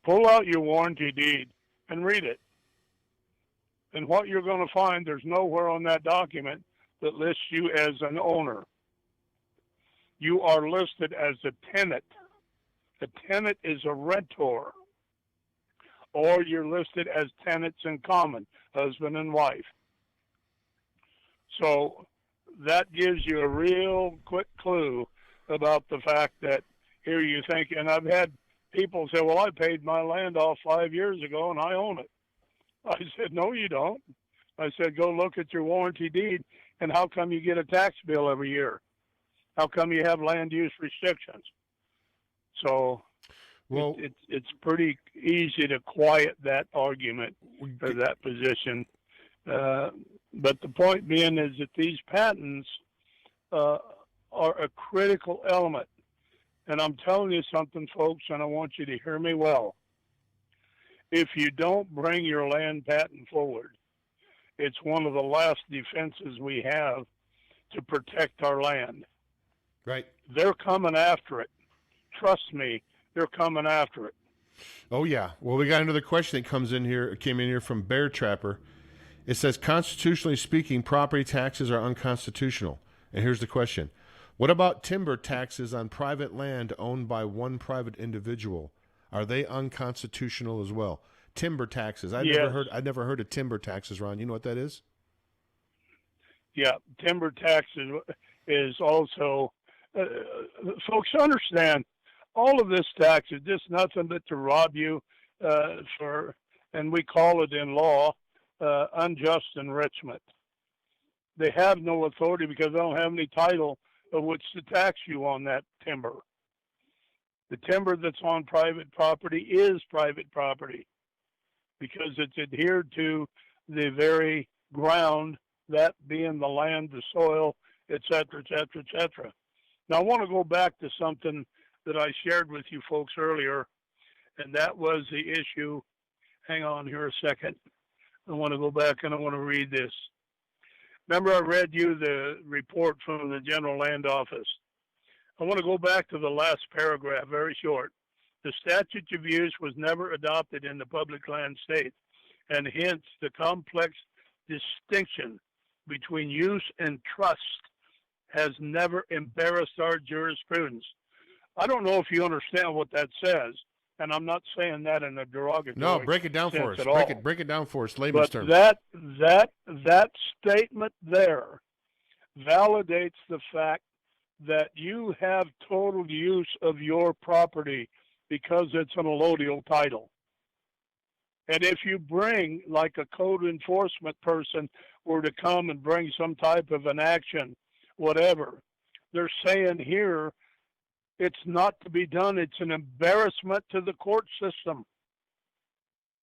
Pull out your warranty deed and read it. And what you're going to find, there's nowhere on that document that lists you as an owner. You are listed as a tenant. A tenant is a rentor. Or you're listed as tenants in common, husband and wife. So that gives you a real quick clue about the fact that here you think, and I've had people say, well, I paid my land off 5 years ago and I own it. I said, no, you don't. I said, go look at your warranty deed, and how come you get a tax bill every year? How come you have land use restrictions? So well, it's pretty easy to quiet that argument or that position. But the point being is that these patents are a critical element. And I'm telling you something, folks, and I want you to hear me well. If you don't bring your land patent forward, it's one of the last defenses we have to protect our land. Right. They're coming after it. Trust me, they're coming after it. Oh, yeah. Well, we got another question that came in here from Bear Trapper. It says, constitutionally speaking, property taxes are unconstitutional. And here's the question. What about timber taxes on private land owned by one private individual? Are they unconstitutional as well? Timber taxes. I've never heard of timber taxes, Ron. You know what that is? Yeah, timber taxes is also, folks understand, all of this tax is just nothing but to rob you and we call it in law, unjust enrichment. They have no authority because they don't have any title of which to tax you on that timber. The timber that's on private property is private property because it's adhered to the very ground, that being the land, the soil, et cetera, et cetera, et cetera. Now, I want to go back to something that I shared with you folks earlier, and that was the issue. Hang on here a second. I want to go back and I want to read this. Remember, I read you the report from the General Land Office. I want to go back to the last paragraph, very short. The statute of use was never adopted in the public land state, and hence the complex distinction between use and trust has never embarrassed our jurisprudence. I don't know if you understand what that says, and I'm not saying that in a derogatory No, break it down for us. Break it down for us, layman's terms. That statement there validates the fact that you have total use of your property because it's an allodial title. And if you bring, like a code enforcement person were to come and bring some type of an action, whatever, they're saying here it's not to be done. It's an embarrassment to the court system.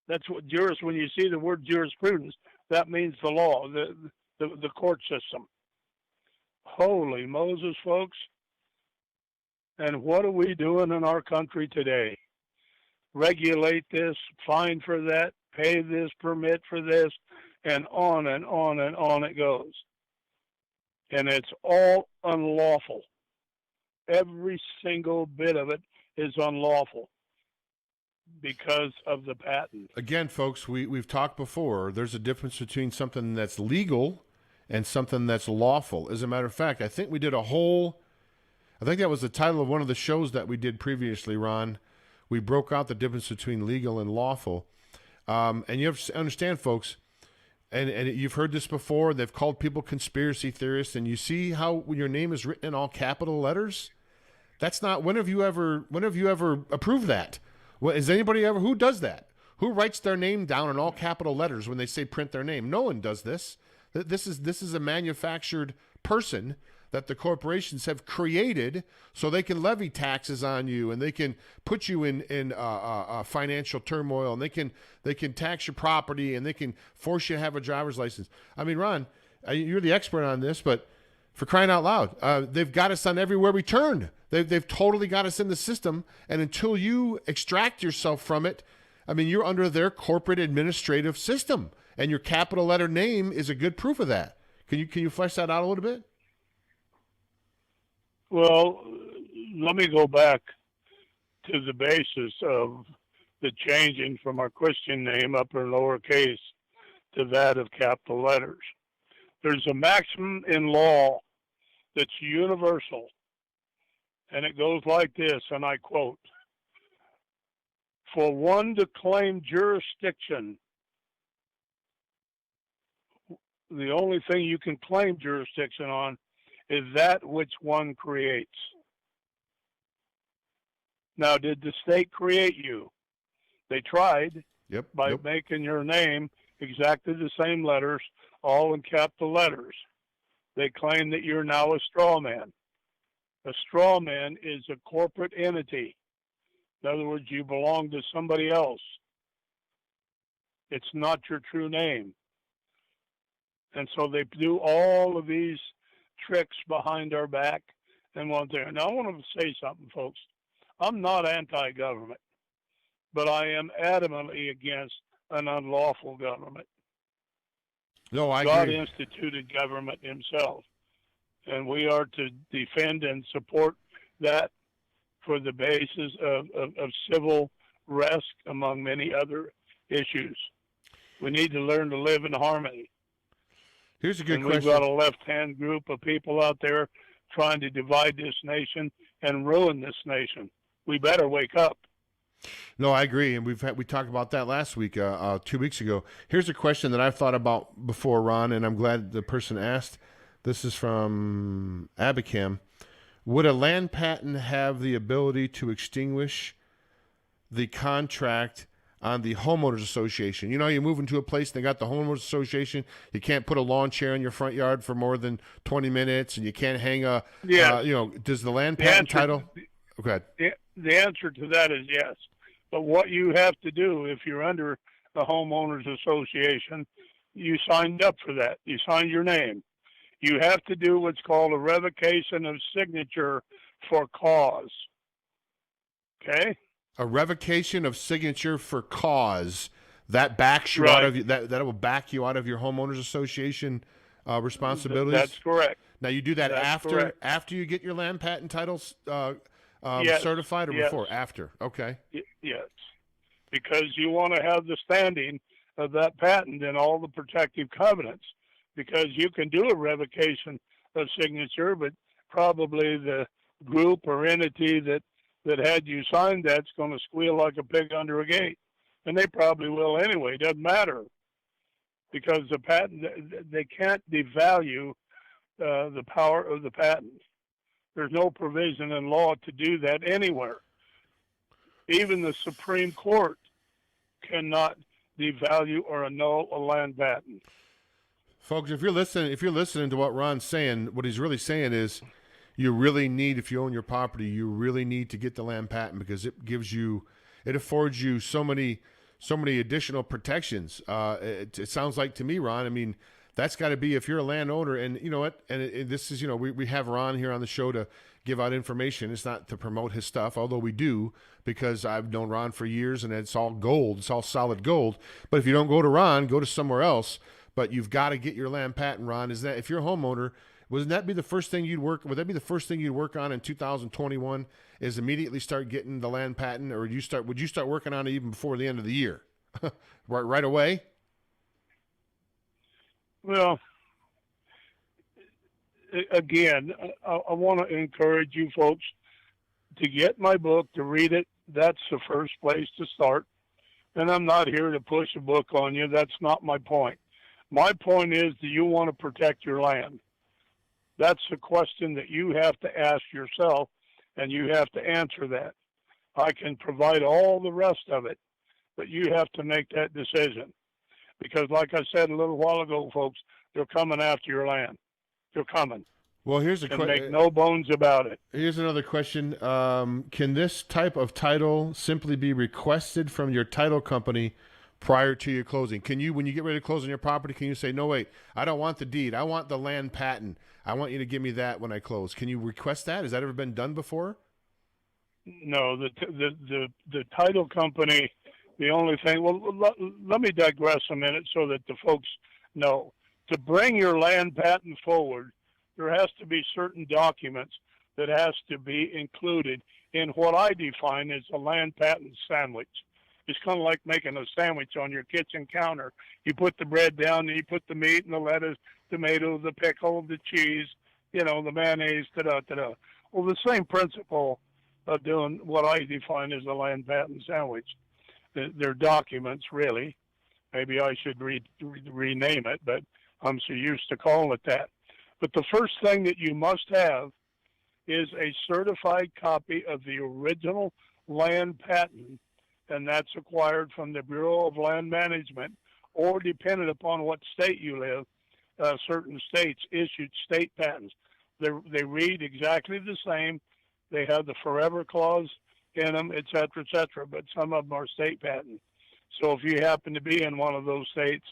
That's what when you see the word jurisprudence, that means the law, the court system. Holy Moses, folks. And what are we doing in our country today? Regulate this, fine for that, pay this, permit for this, and on and on and on it goes. And it's all unlawful. Every single bit of it is unlawful because of the patent. Again, folks, we've talked before. There's a difference between something that's legal and something that's lawful. As a matter of fact, I think we did I think that was the title of one of the shows that we did previously, Ron. We broke out the difference between legal and lawful. And you have to understand, folks, and you've heard this before, they've called people conspiracy theorists, and you see how when your name is written in all capital letters? That's not, when have you ever approved that? Well, is anybody ever, who does that? Who writes their name down in all capital letters when they say print their name? No one does this. This is a manufactured person that the corporations have created so they can levy taxes on you, and they can put you in financial turmoil, and they can tax your property, and they can force you to have a driver's license. I mean, Ron, you're the expert on this, but for crying out loud, they've got us on everywhere we turn. They've totally got us in the system, and until you extract yourself from it, I mean, you're under their corporate administrative system, and your capital letter name is a good proof of that. Can you flesh that out a little bit? Well, let me go back to the basis of the changing from our Christian name, upper and lowercase, to that of capital letters. There's a maxim in law that's universal, and it goes like this, and I quote, "For one to claim jurisdiction, the only thing you can claim jurisdiction on is that which one creates." Now, did the state create you? They tried by making your name exactly the same letters, all in capital letters. They claim that you're now a straw man. A straw man is a corporate entity. In other words, you belong to somebody else. It's not your true name. And so they do all of these tricks behind our back and one thing. Now, I want to say something, folks. I'm not anti-government, but I am adamantly against an unlawful government. No, I God agree. instituted government himself, and we are to defend and support that for the basis of civil rest, among many other issues. We need to learn to live in harmony. Here's a good and question. We've got a left-hand group of people out there trying to divide this nation and ruin this nation. We better wake up. No, I agree, and we talked about that last week, 2 weeks ago. Here's a question that I've thought about before, Ron, and I'm glad the person asked. This is from Abacam. Would a land patent have the ability to extinguish the contract on the homeowners association? You know, you move into a place, they got the homeowners association. You can't put a lawn chair in your front yard for more than 20 minutes, and you can't hang does the land patent title? Go ahead. The answer to that is yes. But what you have to do if you're under the homeowners association, You signed up for that. You signed your name. You have to do what's called a revocation of signature for cause. Okay? A revocation of signature for cause that backs you Right. out of that will back you out of your homeowners association responsibilities. That's correct. Now you do that That's correct. after you get your land patent titles Yes. certified, or Yes. before? After. Okay. Yes. Because you want to have the standing of that patent and all the protective covenants. Because you can do a revocation of signature, but probably the group or entity that had you sign that's going to squeal like a pig under a gate. And they probably will anyway. Doesn't matter. Because the patent, they can't devalue the power of the patent. There's no provision in law to do that anywhere. Even the Supreme Court cannot devalue or annul a land patent. Folks, if you're listening to what Ron's saying, what he's really saying is you really need, if you own your property, you really need to get the land patent, because it affords you so many additional protections. It sounds like to me, Ron, I mean, that's got to be, if you're a landowner, and you know what, and this is, we have Ron here on the show to give out information. It's not to promote his stuff, although we do, because I've known Ron for years and it's all gold. It's all solid gold. But if you don't go to Ron, go to somewhere else. But you've got to get your land patent, Ron. Is that, if you're a homeowner, would that be the first thing you'd work on in 2021, is immediately start getting the land patent, or would you start working on it even before the end of the year? right away? Well, again, I want to encourage you folks to get my book, to read it. That's the first place to start. And I'm not here to push a book on you. That's not my point. My point is, do you want to protect your land? That's the question that you have to ask yourself, and you have to answer that. I can provide all the rest of it, but you have to make that decision. Because like I said a little while ago, folks, they're coming after your land. They're coming. Well, here's a question. Make no bones about it. Here's another question. Can this type of title simply be requested from your title company prior to your closing? Can you, when you get ready to close on your property, can you say, no, wait, I don't want the deed. I want the land patent. I want you to give me that when I close. Can you request that? Has that ever been done before? No, the title company, the only thing, well, let me digress a minute so that the folks know. To bring your land patent forward, there has to be certain documents that has to be included in what I define as a land patent sandwich. It's kind of like making a sandwich on your kitchen counter. You put the bread down, and you put the meat and the lettuce, tomato, the pickle, the cheese, the mayonnaise, da-da. Well, the same principle of doing what I define as a land patent sandwich. They're documents, really. Maybe I should rename it, but I'm so used to calling it that. But the first thing that you must have is a certified copy of the original land patent, and that's acquired from the Bureau of Land Management, or depending upon what state you live, certain states issued state patents. They read exactly the same. They have the forever clause in them, et cetera, but some of them are state patents. So if you happen to be in one of those states,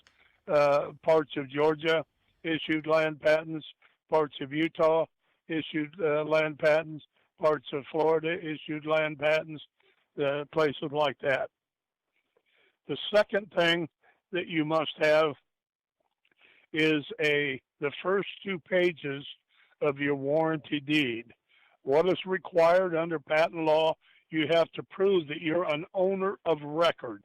parts of Georgia issued land patents, parts of Utah issued land patents, parts of Florida issued land patents, places like that. The second thing that you must have is the first 2 pages of your warranty deed. What is required under patent law? You have to prove that you're an owner of record.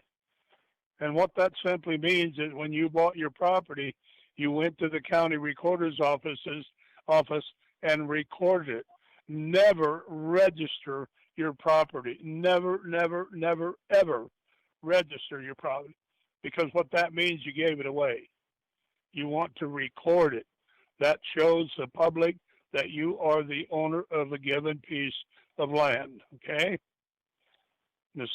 And what that simply means is when you bought your property, you went to the county recorder's office and recorded it. Never register your property. Never, ever register your property. Because what that means, you gave it away. You want to record it. That shows the public that you are the owner of a given piece of land, okay? The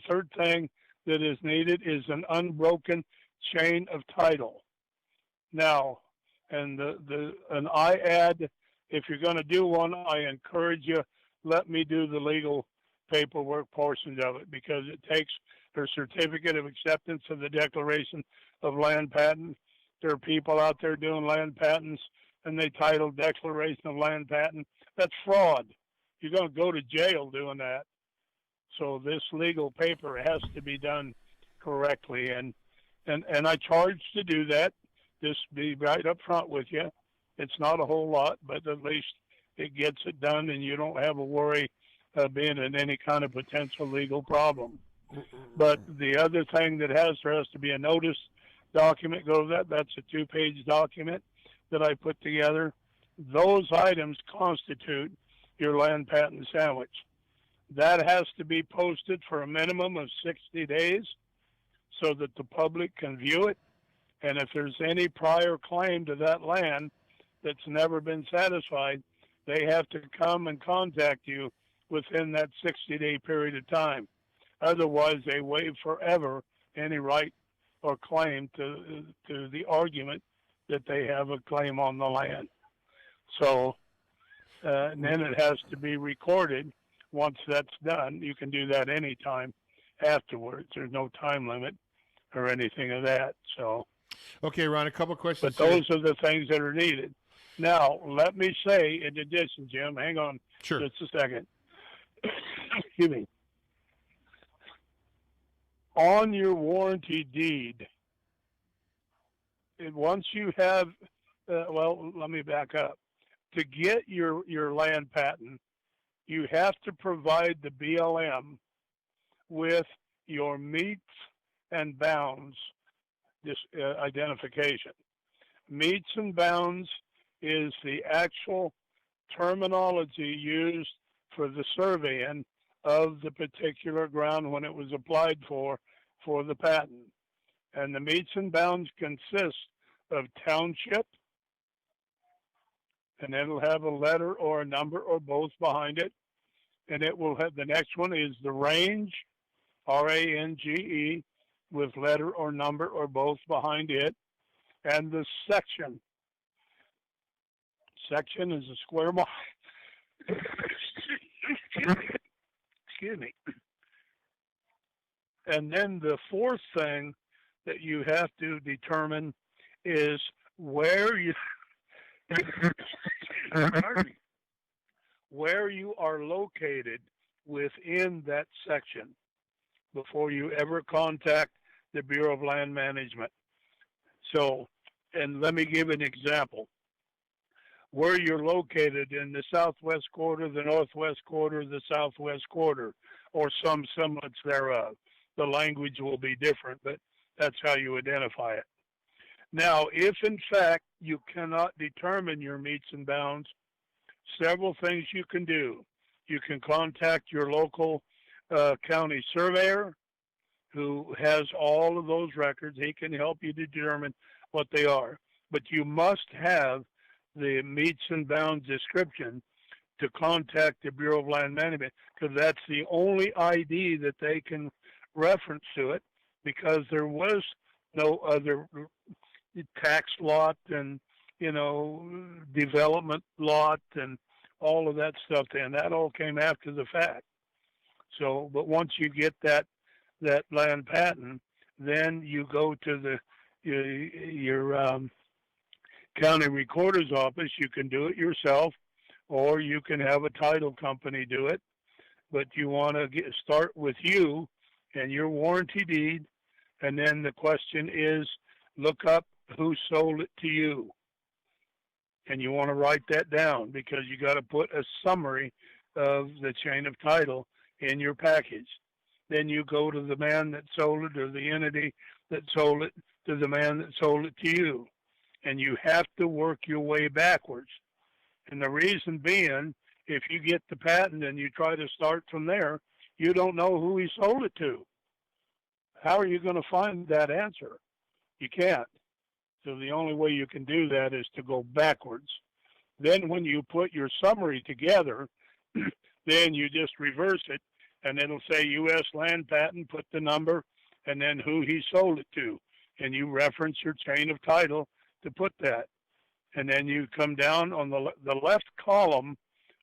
third thing that is needed is an unbroken chain of title. Now, and I add, if you're going to do one, I encourage you, let me do the legal paperwork portions of it, because it takes or certificate of acceptance of the declaration of land patent. There are people out there doing land patents and they title declaration of land patent. That's fraud. You're going to go to jail doing that. So this legal paper has to be done correctly, and I charge to do that. Just be right up front with you. It's not a whole lot, but at least it gets it done, and you don't have a worry of being in any kind of potential legal problem. But the other thing there has to be a notice document goes that. That's a 2-page document that I put together. Those items constitute your land patent sandwich. That has to be posted for a minimum of 60 days so that the public can view it. And if there's any prior claim to that land that's never been satisfied, they have to come and contact you within that 60-day period of time. Otherwise, they waive forever any right or claim to the argument that they have a claim on the land. So and then it has to be recorded. Once that's done, you can do that anytime afterwards. There's no time limit or anything of that. So, okay, Ron, a couple questions. But those are the things that are needed. Now, let me say, in addition, Jim, hang on just a second. Excuse me. On your warranty deed, once you have, let me back up. To get your land patent, you have to provide the BLM with your meets and bounds identification. Meets and bounds is the actual terminology used for the surveying of the particular ground when it was applied for the patent. And the meets and bounds consist of township, and it'll have a letter or a number or both behind it. And it will have, the next one is the range, R-A-N-G-E, with letter or number or both behind it. And the section. Section is a square mile. Excuse me. And then the fourth thing that you have to determine is where you where you are located within that section before you ever contact the Bureau of Land Management. So, and let me give an example. Where you're located in the southwest quarter, the northwest quarter, the southwest quarter, or some semblance thereof. The language will be different, but that's how you identify it. Now, if in fact you cannot determine your meets and bounds, several things you can do. You can contact your local county surveyor who has all of those records. He can help you determine what they are. But you must have the meets and bounds description to contact the Bureau of Land Management, because that's the only ID that they can reference to it, because there was no other tax lot and, development lot and all of that stuff, and that all came after the fact. So, but once you get that land patent, then you go to your county recorder's office. You can do it yourself, or you can have a title company do it. But you want to start with you and your warranty deed, and then the question is, look up who sold it to you. And you want to write that down, because you got to put a summary of the chain of title in your package. Then you go to the man that sold it, or the entity that sold it, to the man that sold it to you. And you have to work your way backwards. And the reason being, if you get the patent and you try to start from there, you don't know who he sold it to. How are you going to find that answer? You can't. So the only way you can do that is to go backwards. Then when you put your summary together, then you just reverse it, and it'll say U.S. land patent, put the number, and then who he sold it to. And you reference your chain of title to put that. And then you come down on the left column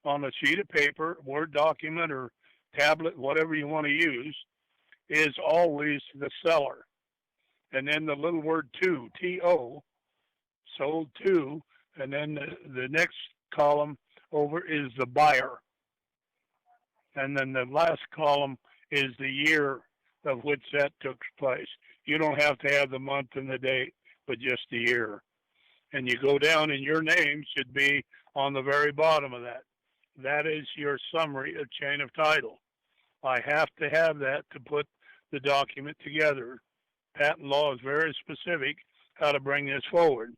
on a sheet of paper, Word document or tablet, whatever you want to use, is always the seller. And then the little word to, T-O, sold to, and then the next column over is the buyer. And then the last column is the year of which that took place. You don't have to have the month and the date, but just the year. And you go down, and your name should be on the very bottom of that. That is your summary of chain of title. I have to have that to put the document together. Patent law is very specific how to bring this forward.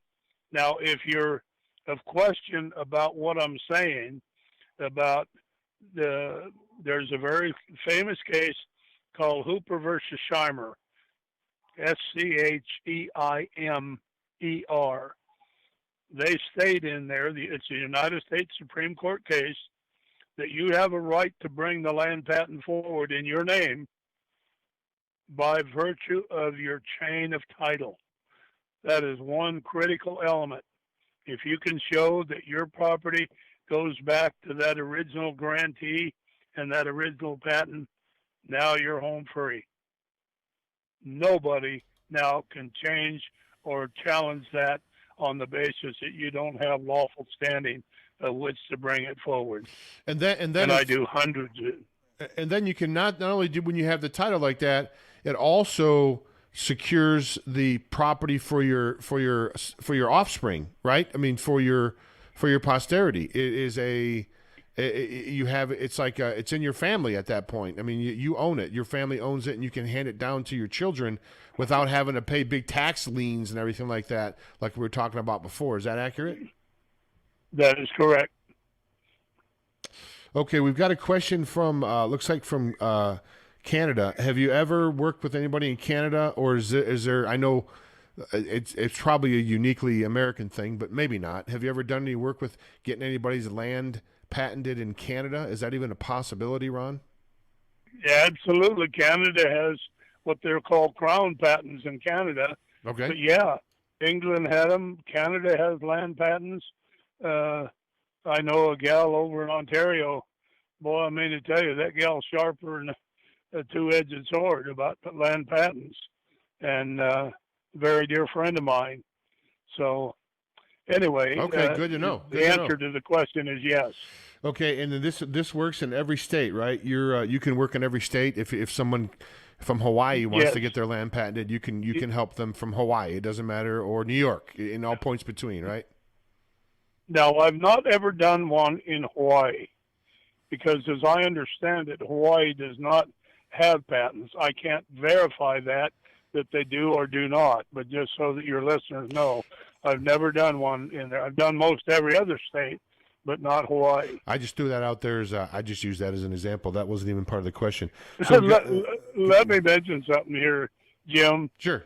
Now, if you're of question about what I'm saying about there's a very famous case called Hooper versus Scheimer, Scheimer. They state in there, it's a United States Supreme Court case, that you have a right to bring the land patent forward in your name by virtue of your chain of title. That is one critical element. If you can show that your property goes back to that original grantee and that original patent, now you're home free. Nobody now can change or challenge that on the basis that you don't have lawful standing of which to bring it forward. And I do hundreds of. And then you can not only do, when you have the title like that, it also secures the property for your offspring, right? I mean, for your posterity. It is it's in your family at that point. I mean, you own it. Your family owns it, and you can hand it down to your children without having to pay big tax liens and everything like that, like we were talking about before. Is that accurate? That is correct. Okay, we've got a question from looks like from Canada. Have you ever worked with anybody in Canada, or is there? I know it's probably a uniquely American thing, but maybe not. Have you ever done any work with getting anybody's land patented in Canada? Is that even a possibility, Ron? Yeah, absolutely. Canada has what they're called crown patents in Canada. Okay. But yeah, England had them. Canada has land patents. I know a gal over in Ontario. Boy, I mean to tell you, that gal's sharper than a two-edged sword about land patents, and very dear friend of mine. So, anyway, okay, good to know. The answer to the question is yes. Okay, and then this works in every state, right? You can work in every state. If someone from Hawaii wants Yes. to get their land patented, you can help them from Hawaii. It doesn't matter, or New York, in all points between, right? Now, I've not ever done one in Hawaii because, as I understand it, Hawaii does not have patents. I can't verify that they do or do not, but just so that your listeners know, I've never done one in there. I've done most every other state, but not Hawaii. I just threw that out there as I just used that as an example. That wasn't even part of the question. So let me mention something here, Jim. Sure.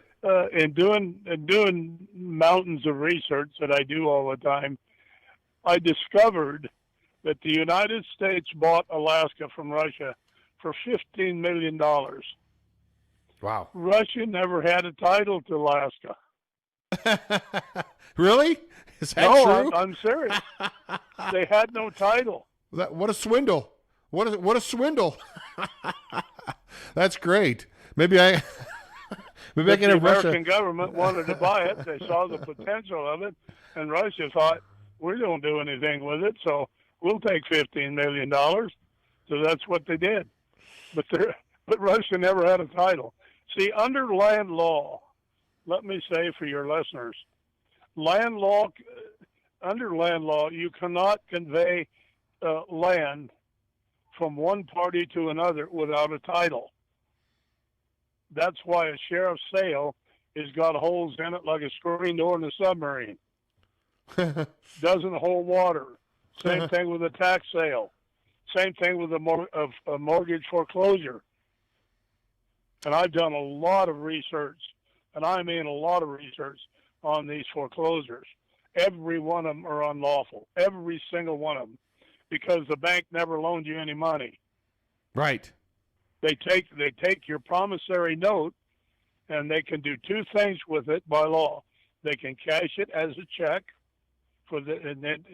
In doing mountains of research that I do all the time, I discovered that the United States bought Alaska from Russia for $15 million. Wow. Russia never had a title to Alaska. Really? Is that true? I'm serious. They had no title. What a swindle! What a swindle! That's great. Maybe I can have The Russia. American government wanted to buy it. They saw the potential of it, and Russia thought, we don't do anything with it, so we'll take $15 million. So that's what they did. But Russia never had a title. See, under land law, let me say for your listeners, under land law, you cannot convey land from one party to another without a title. That's why a sheriff's sale has got holes in it like a screen door in a submarine. Doesn't hold water. Same thing with a tax sale. Same thing with a mortgage foreclosure. And I've done a lot of research, and I mean a lot of research on these foreclosures. Every one of them are unlawful. Every single one of them, because the bank never loaned you any money. Right. They take your promissory note, and they can do two things with it by law. They can cash it as a check. And then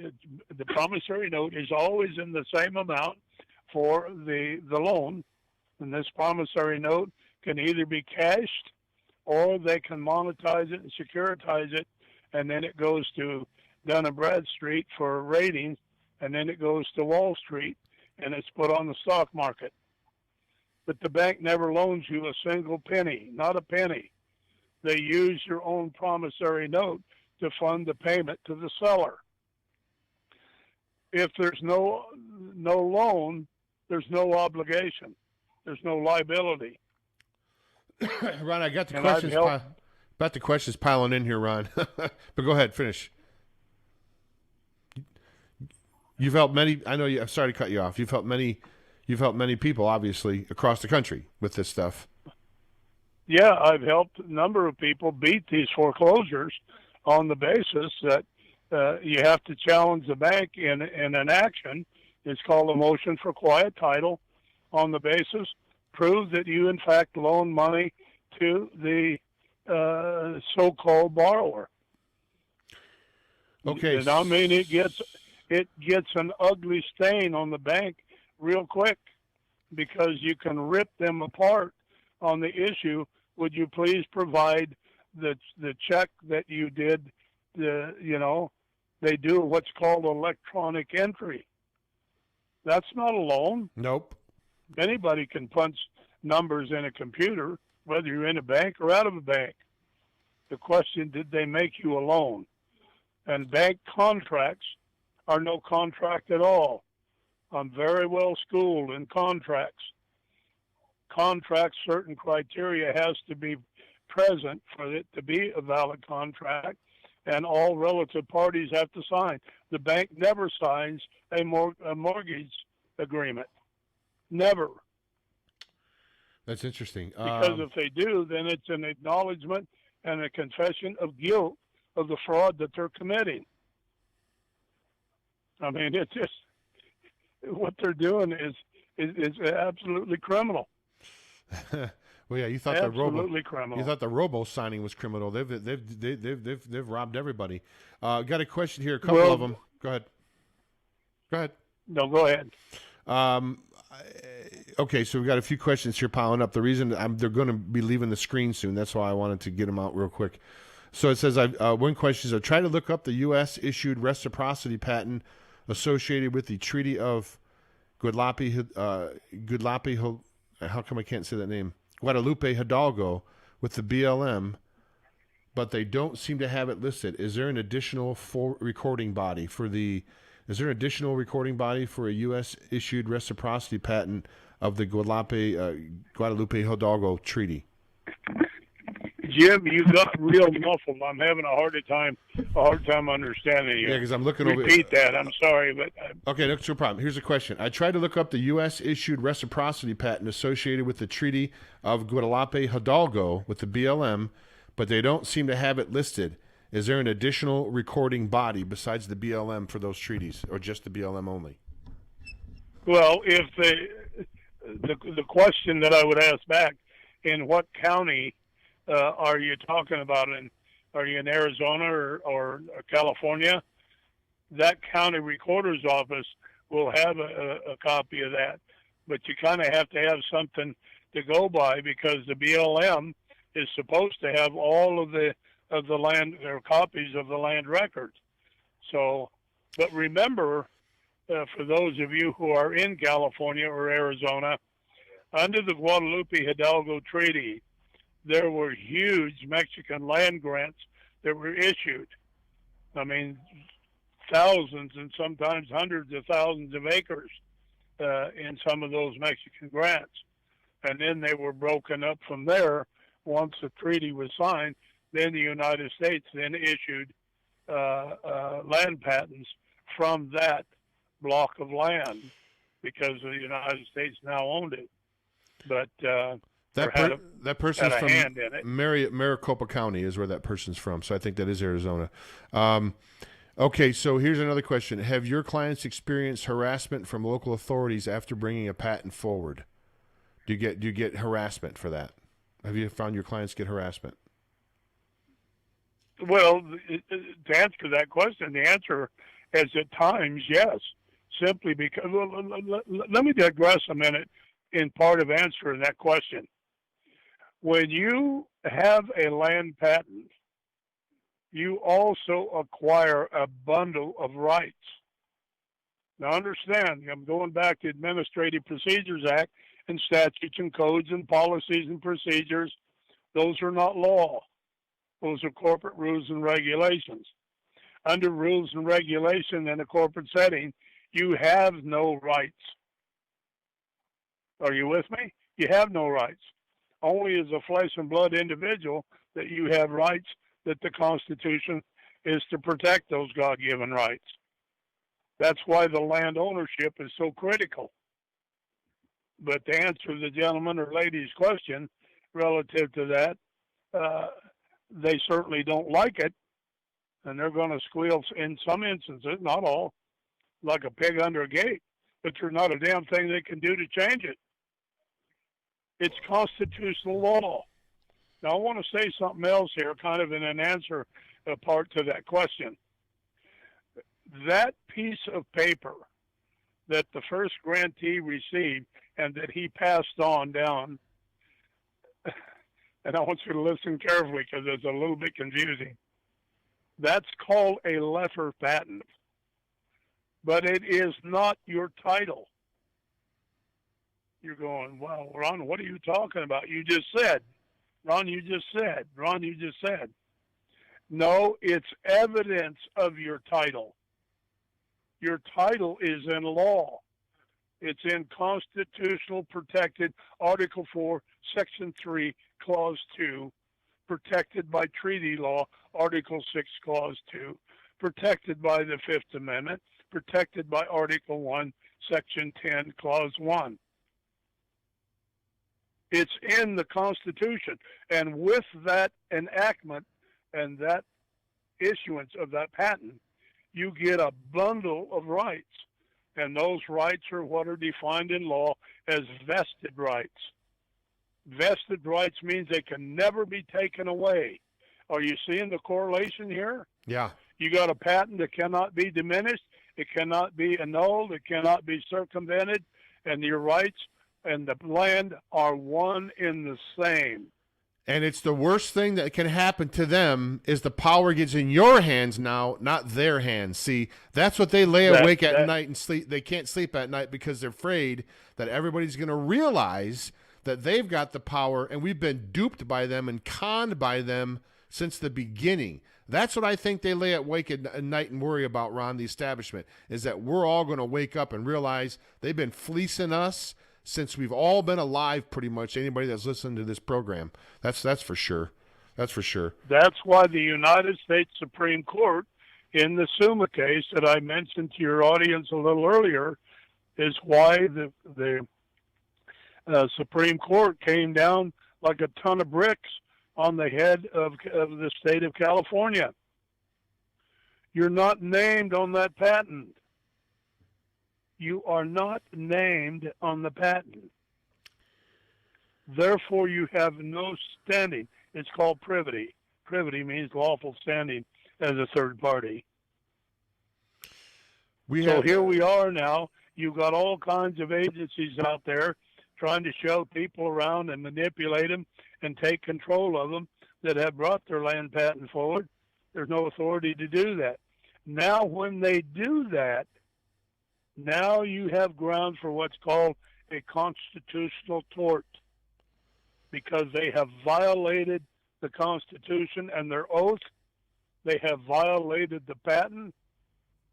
the promissory note is always in the same amount for the loan, and this promissory note can either be cashed or they can monetize it and securitize it, and then it goes to Dun & Bradstreet for ratings, and then it goes to Wall Street, and it's put on the stock market. But the bank never loans you a single penny, not a penny. They use your own promissory note to fund the payment to the seller. If there's no loan, there's no obligation. There's no liability. Ron, I got the questions. About the questions piling in here, Ron. But go ahead, finish. You've helped many. I know you. I'm sorry to cut you off. You've helped many people, obviously, across the country with this stuff. Yeah, I've helped a number of people beat these foreclosures on the basis that you have to challenge the bank in an action. It's called a motion for quiet title. On the basis, prove that you in fact loan money to the so-called borrower. Okay. And I mean, it gets an ugly stain on the bank real quick, because you can rip them apart on the issue. Would you please provide the check that you did? They do what's called electronic entry. That's not a loan. Nope. Anybody can punch numbers in a computer, whether you're in a bank or out of a bank. The question, did they make you a loan? And bank contracts are no contract at all. I'm very well schooled in contracts. Contracts, certain criteria has to be present for it to be a valid contract, and all relative parties have to sign. The bank never signs a mortgage agreement. Never. That's interesting. Because if they do, then it's an acknowledgement and a confession of guilt of the fraud that they're committing. I mean, it's just what they're doing is absolutely criminal. Well, yeah, you thought absolutely criminal. You thought the robo signing was criminal. They've robbed everybody. Got a question here. A couple of them. Go ahead. No, go ahead. Okay, so we've got a few questions here piling up. The reason they're going to be leaving the screen soon, that's why I wanted to get them out real quick. So it says, one question is, I tried to look up the U.S. issued reciprocity patent associated with the Treaty of Guadalupe, how come I can't say that name? Guadalupe Hidalgo with the BLM, but they don't seem to have it listed. Is there an additional recording body for a U.S. issued reciprocity patent of the Guadalupe Hidalgo Treaty? Jim, you got real muffled. I'm having a hard time understanding you. Yeah, because I'm looking over. Repeat that. I'm sorry, but okay, that's no problem. Here's a question. I tried to look up the U.S. issued reciprocity patent associated with the Treaty of Guadalupe Hidalgo with the BLM, but they don't seem to have it listed. Is there an additional recording body besides the BLM for those treaties, or just the BLM only? Well, if the question that I would ask back, in what county are you talking about? Are you in Arizona or California? That county recorder's office will have a copy of that, but you kind of have to have something to go by, because the BLM is supposed to have all of the land, or copies of the land records. So, but remember, for those of you who are in California or Arizona, under the Guadalupe Hidalgo Treaty, there were huge Mexican land grants that were issued. I mean, thousands and sometimes hundreds of thousands of acres in some of those Mexican grants. And then they were broken up from there once the treaty was signed. Then the United States then issued land patents from that block of land, because the United States now owned it. But that person's had a from hand in it. Maricopa County is where that person's from, so I think that is Arizona. Okay, so here's another question. Have your clients experienced harassment from local authorities after bringing a patent forward? Do you get harassment for that? Have you found your clients get harassment? Well, to answer that question, the answer is at times yes, simply because, let me digress a minute in part of answering that question. When you have a land patent, you also acquire a bundle of rights. Now understand, I'm going back to Administrative Procedures Act and statutes and codes and policies and procedures. Those are not law. Those are corporate rules and regulations. Under rules and regulation in a corporate setting, you have no rights. Are you with me? You have no rights. Only as a flesh and blood individual that you have rights, that the Constitution is to protect those God-given rights. That's why the land ownership is so critical. But to answer the gentleman or lady's question relative to that, they certainly don't like it, and they're going to squeal in some instances, not all, like a pig under a gate. But there's not a damn thing they can do to change it. It's constitutional law. Now, I want to say something else here, kind of in an answer part to that question. That piece of paper that the first grantee received and that he passed on down, and I want you to listen carefully because it's a little bit confusing. That's called a letter patent, but it is not your title. You're going, well, Ron, what are you talking about? You just said. Ron, you just said. Ron, you just said. No, it's evidence of your title. Your title is in law. It's in constitutional protected Article 4, Section 3, Clause 2, protected by treaty law, Article 6, Clause 2, protected by the Fifth Amendment, protected by Article 1, Section 10, Clause 1. It's in the Constitution. And with that enactment and that issuance of that patent, you get a bundle of rights. And those rights are what are defined in law as vested rights. Vested rights means they can never be taken away. Are you seeing the correlation here? Yeah. You got a patent that cannot be diminished, it cannot be annulled, it cannot be circumvented, and your rights and the land are one in the same. And it's the worst thing that can happen to them is the power gets in your hands now, not their hands. See, that's what they lay awake at night and sleep. They can't sleep at night because they're afraid that everybody's going to realize that they've got the power, and we've been duped by them and conned by them since the beginning. That's what I think they lay awake at night and worry about, Ron, the establishment, is that we're all going to wake up and realize they've been fleecing us since we've all been alive, pretty much, anybody that's listening to this program. That's for sure. That's for sure. That's why the United States Supreme Court, in the Summa case that I mentioned to your audience a little earlier, is why the Supreme Court came down like a ton of bricks on the head of the state of California. You're not named on that patent. You are not named on the patent. Therefore, you have no standing. It's called privity. Privity means lawful standing as a third party. Here we are now. You've got all kinds of agencies out there trying to show people around and manipulate them and take control of them that have brought their land patent forward. There's no authority to do that. Now, when they do that, now you have grounds for what's called a constitutional tort, because they have violated the Constitution and their oath. They have violated the patent.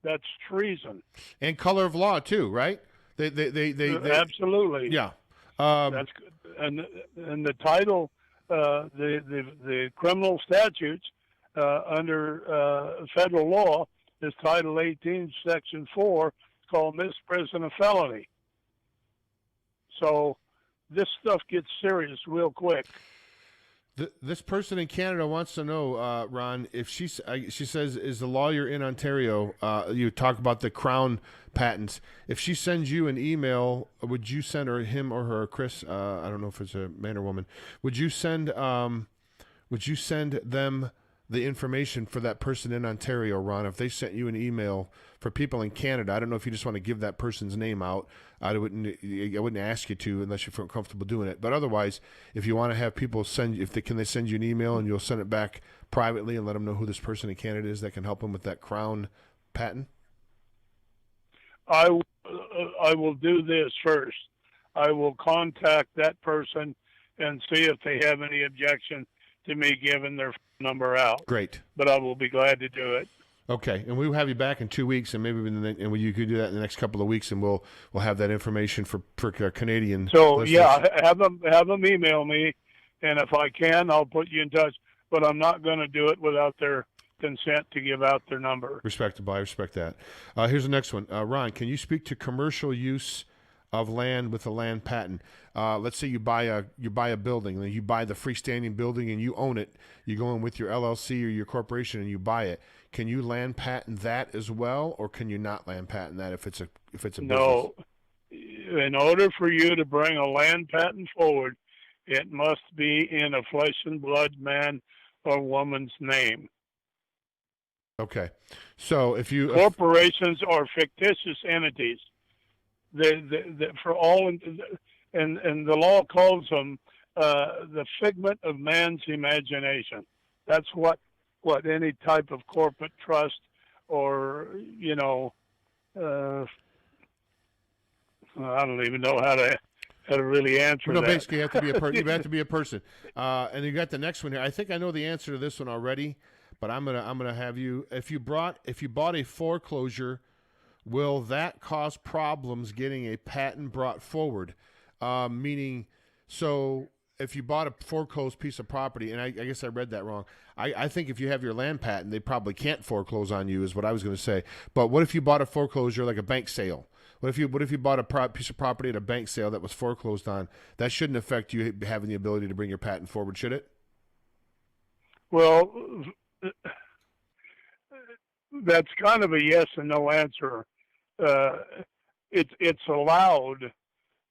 That's treason. And color of law too, right? They absolutely. Yeah. That's good. And the title, the criminal statutes under federal law is Title 18, Section 4. Called misprision of felony. So this stuff gets serious real quick. This person in Canada wants to know, Ron, if she says, is the lawyer in Ontario, you talk about the Crown patents. If she sends you an email, would you send him or her, Chris, I don't know if it's a man or woman, would you send them the information for that person in Ontario, Ron. If they sent you an email for people in Canada, I don't know if you just want to give that person's name out. I wouldn't ask you to unless you feel comfortable doing it. But otherwise, if you want to have people can they send you an email and you'll send it back privately and let them know who this person in Canada is that can help them with that Crown patent? I will do this first. I will contact that person and see if they have any objection to me giving their number out. Great. But I will be glad to do it. Okay, and we'll have you back in 2 weeks, and maybe you could do that in the next couple of weeks, and we'll have that information for Canadian. So listeners. yeah, have them email me, and if I can, I'll put you in touch. But I'm not going to do it without their consent to give out their number. Respectable, I respect that. Here's the next one, Ron. Can you speak to commercial use of land with a land patent? Let's say you buy a building, and you buy the freestanding building, and you own it. You go in with your LLC or your corporation, and you buy it. Can you land patent that as well, or can you not land patent that if it's a business? No. In order for you to bring a land patent forward, it must be in a flesh and blood man or woman's name. Okay, so if you corporations or fictitious entities, for all, and the law calls them the figment of man's imagination. That's what any type of corporate trust or I don't even know how to really answer that. Basically, you have to be a person. You have to be a person. And you got the next one here. I think I know the answer to this one already, but I'm gonna have you. If you bought a foreclosure, will that cause problems getting a patent brought forward? Meaning, so if you bought a foreclosed piece of property, and I guess I read that wrong. I think if you have your land patent, they probably can't foreclose on you, is what I was going to say. But what if you bought a foreclosure like a bank sale? What if you bought a piece of property at a bank sale that was foreclosed on? That shouldn't affect you having the ability to bring your patent forward, should it? Well, that's kind of a yes and no answer. It's allowed,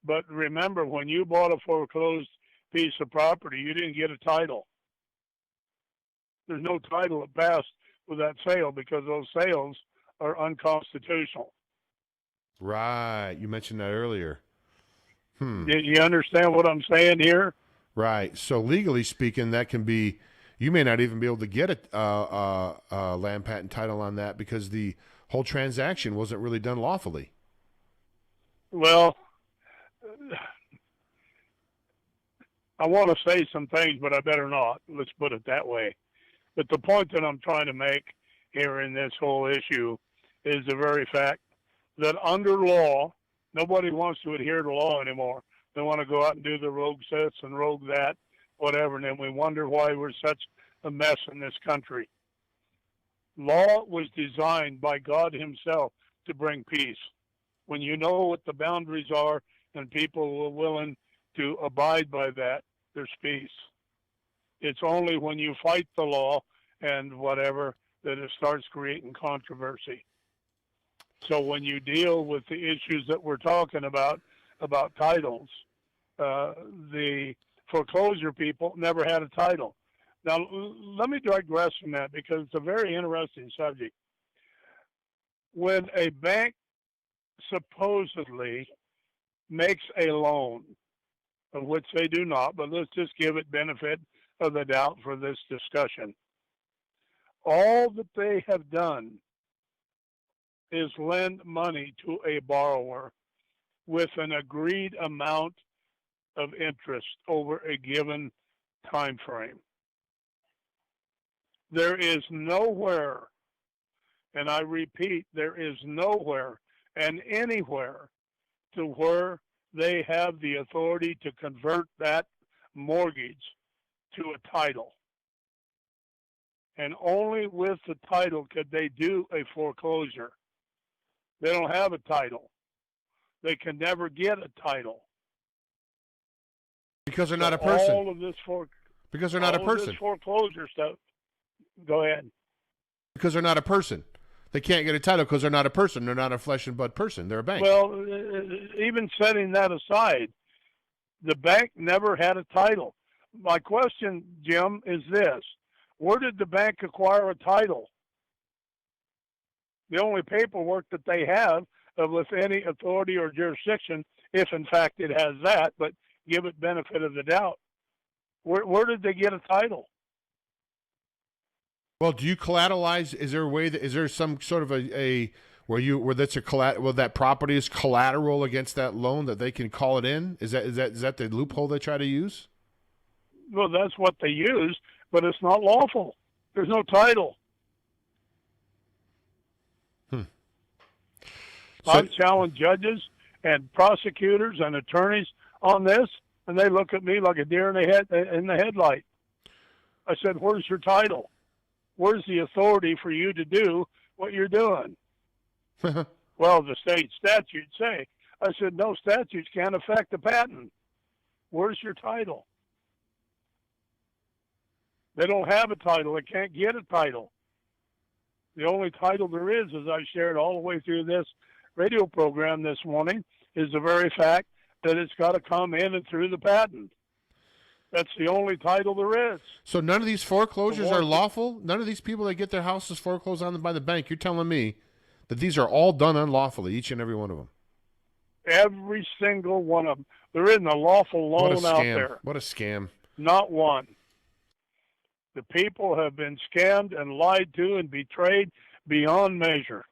but remember, when you bought a foreclosed piece of property, you didn't get a title. There's no title that passed with that sale because those sales are unconstitutional. Right. You mentioned that earlier. You understand what I'm saying here? Right. So legally speaking, that can be, you may not even be able to get a land patent title on that because the whole transaction wasn't really done lawfully. Well, I want to say some things, but I better not. Let's put it that way. But the point that I'm trying to make here in this whole issue is the very fact that under law, nobody wants to adhere to law anymore. They want to go out and do the rogue this and rogue that, whatever, and then we wonder why we're such a mess in this country. Law was designed by God himself to bring peace. When you know what the boundaries are and people are willing to abide by that, there's peace. It's only when you fight the law and whatever that it starts creating controversy. So when you deal with the issues that we're talking about titles, the foreclosure people never had a title. Now, let me digress from that because it's a very interesting subject. When a bank supposedly makes a loan, of which they do not, but let's just give it benefit of the doubt for this discussion. All that they have done is lend money to a borrower with an agreed amount of interest over a given time frame. There is nowhere, and I repeat, there is nowhere and anywhere to where they have the authority to convert that mortgage to a title. And only with the title could they do a foreclosure. They don't have a title. They can never get a title. Because they're not a person. All of this because they're not a person. This foreclosure stuff. Go ahead. Because they're not a person. They can't get a title because they're not a person. They're not a flesh and blood person. They're a bank. Well, even setting that aside, the bank never had a title. My question, Jim, is this. Where did the bank acquire a title? The only paperwork that they have of with any authority or jurisdiction, if in fact it has that, but give it benefit of the doubt. Where did they get a title? Well, do you collateralize? Is there a way that is there some sort of a where that's a that property is collateral against that loan that they can call it in? Is that the loophole they try to use? Well, that's what they use, but it's not lawful. There's no title. So, I've challenged judges and prosecutors and attorneys on this, and they look at me like a deer in the headlight. I said, "Where's your title? Where's the authority for you to do what you're doing?" Well, the state statutes say. I said, "No, statutes can't affect the patent. Where's your title?" They don't have a title. They can't get a title. The only title there is, as I shared all the way through this radio program this morning, is the very fact that it's got to come in and through the patent. That's the only title there is. So none of these foreclosures are lawful? None of these people that get their houses foreclosed on by the bank, you're telling me that these are all done unlawfully, each and every one of them? Every single one of them. There isn't a lawful loan out there. What a scam. Not one. The people have been scammed and lied to and betrayed beyond measure.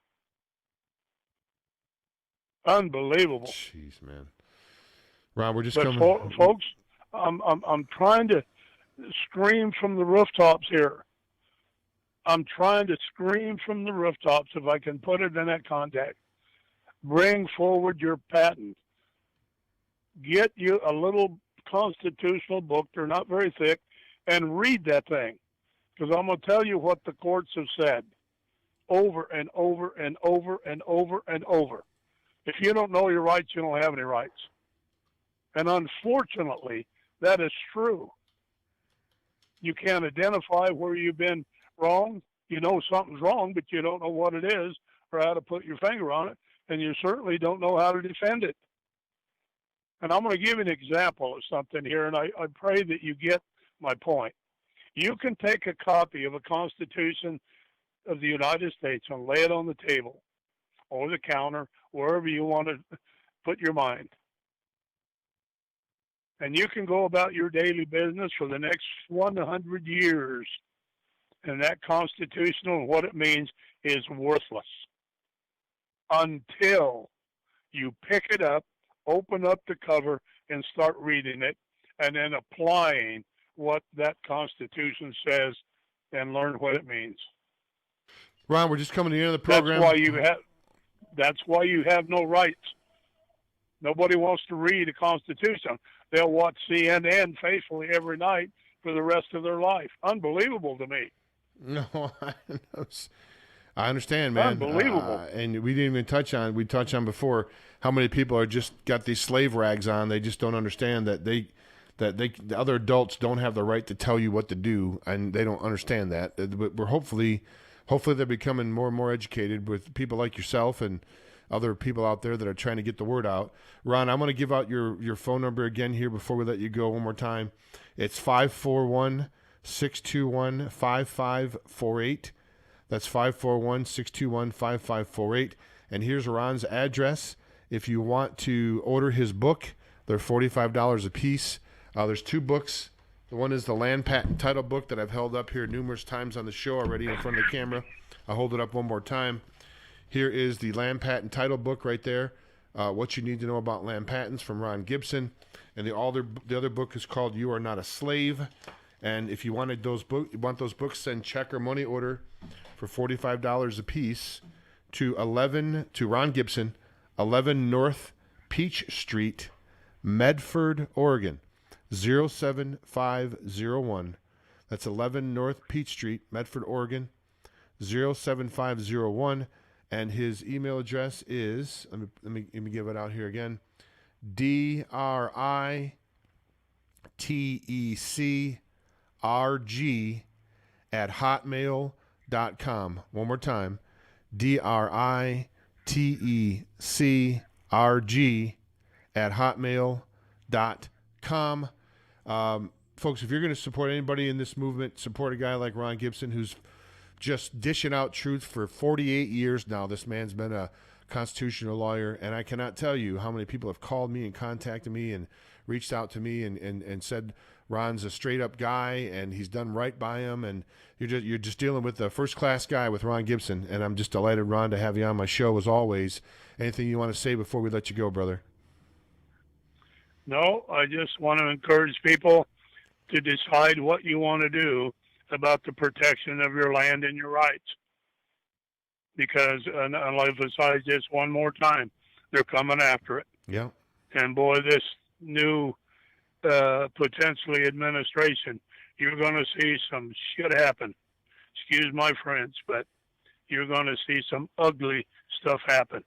Unbelievable. Jeez, man. Ron, we're just folks, I'm trying to scream from the rooftops here. I'm trying to scream from the rooftops, if I can put it in that context. Bring forward your patent. Get you a little constitutional book. They're not very thick. And read that thing. Because I'm going to tell you what the courts have said over and over and over and over and over. If you don't know your rights, you don't have any rights. And unfortunately, that is true. You can't identify where you've been wrong. You know something's wrong, but you don't know what it is or how to put your finger on it. And you certainly don't know how to defend it. And I'm going to give you an example of something here, and I pray that you get my point. You can take a copy of a Constitution of the United States and lay it on the table or the counter, wherever you want to put your mind. And you can go about your daily business for the next 100 years. And that Constitution and what it means is worthless until you pick it up, open up the cover, and start reading it, and then applying what that Constitution says and learn what it means. Ron, we're just coming to the end of the program. That's why you have no rights. Nobody wants to read a Constitution. They'll watch CNN faithfully every night for the rest of their life. Unbelievable to me. No, I understand, man. Unbelievable. And we didn't even touched on before how many people are just got these slave rags on. They just don't understand that the other adults don't have the right to tell you what to do, and they don't understand that. But we're hopefully they're becoming more and more educated with people like yourself and other people out there that are trying to get the word out. Ron, I'm going to give out your phone number again here before we let you go one more time. It's 541-621-5548. That's 541-621-5548. And here's Ron's address. If you want to order his book, they're $45 a piece. There's two books. The one is the land patent title book that I've held up here numerous times on the show already in front of the camera. I'll hold it up one more time. Here is the land patent title book right there. What you need to know about land patents from Ron Gibson. And the other book is called You Are Not a Slave. And if you want those books, send check or money order for $45 a piece to Ron Gibson, 11 North Peach Street, Medford, Oregon, 07501. That's 11 North Peach Street, Medford, Oregon, 07501. And his email address is, let me give it out here again, DRITECRG@hotmail.com. One more time, DRITECRG@hotmail.com. folks, if you're going to support anybody in this movement, support a guy like Ron Gibson, who's just dishing out truth for 48 years now. This man's been a constitutional lawyer, and I cannot tell you how many people have called me and contacted me and reached out to me and said Ron's a straight up guy and he's done right by him, and you're just dealing with the first class guy with Ron Gibson, and I'm just delighted, Ron, to have you on my show as always. Anything you want to say before we let you go, brother? No, I just want to encourage people to decide what you want to do about the protection of your land and your rights. Because, and I'll emphasize this one more time, they're coming after it. Yeah. And boy, this new potentially administration, you're going to see some shit happen. Excuse my French, but you're going to see some ugly stuff happen.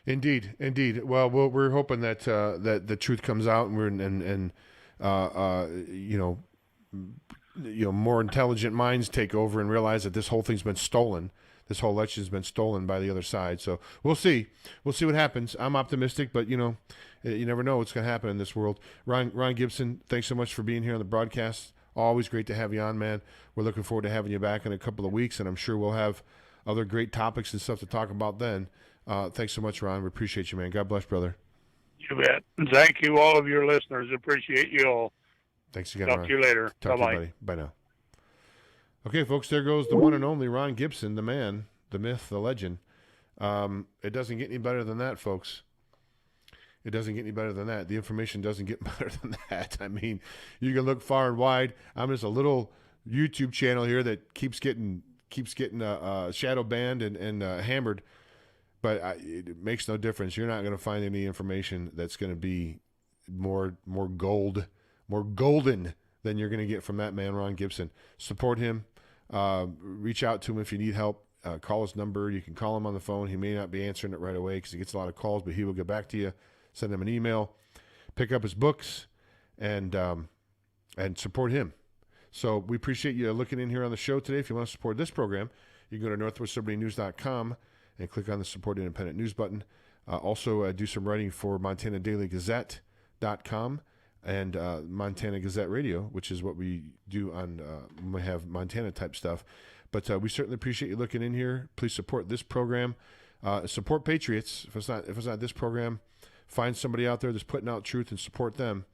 Indeed. Well, we're hoping that that the truth comes out, and more intelligent minds take over and realize that this whole thing's been stolen. This whole election has been stolen by the other side. So we'll see. We'll see what happens. I'm optimistic, but you never know what's going to happen in this world. Ron Gibson, thanks so much for being here on the broadcast. Always great to have you on, man. We're looking forward to having you back in a couple of weeks, and I'm sure we'll have other great topics and stuff to talk about then. Thanks so much, Ron. We appreciate you, man. God bless, brother. You bet. Thank you, all of your listeners. Appreciate you all. Thanks again, Talk Ron. to you later. Talk Bye-bye. to you, buddy. Bye now. Okay, folks, there goes the one and only Ron Gibson, the man, the myth, the legend. It doesn't get any better than that, folks. It doesn't get any better than that. The information doesn't get better than that. I mean, you can look far and wide. I'm just a little YouTube channel here that keeps getting shadow banned and hammered, but it makes no difference. You're not going to find any information that's going to be more golden than you're going to get from that man, Ron Gibson. Support him. Reach out to him if you need help. Call his number. You can call him on the phone. He may not be answering it right away because he gets a lot of calls, but he will get back to you. Send him an email. Pick up his books and support him. So we appreciate you looking in here on the show today. If you want to support this program, you can go to northwestlibertynews.com and click on the Support Independent News button. Also, do some writing for MontanaDailyGazette.com and Montana Gazette Radio, which is what we do on when we have Montana-type stuff. But we certainly appreciate you looking in here. Please support this program. Support Patriots. If it's not this program, find somebody out there that's putting out truth and support them.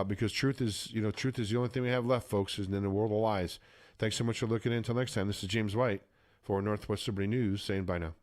Because truth is the only thing we have left, folks, is in the world of lies. Thanks so much for looking in. Until next time, this is James White for Northwest Liberty News saying bye now.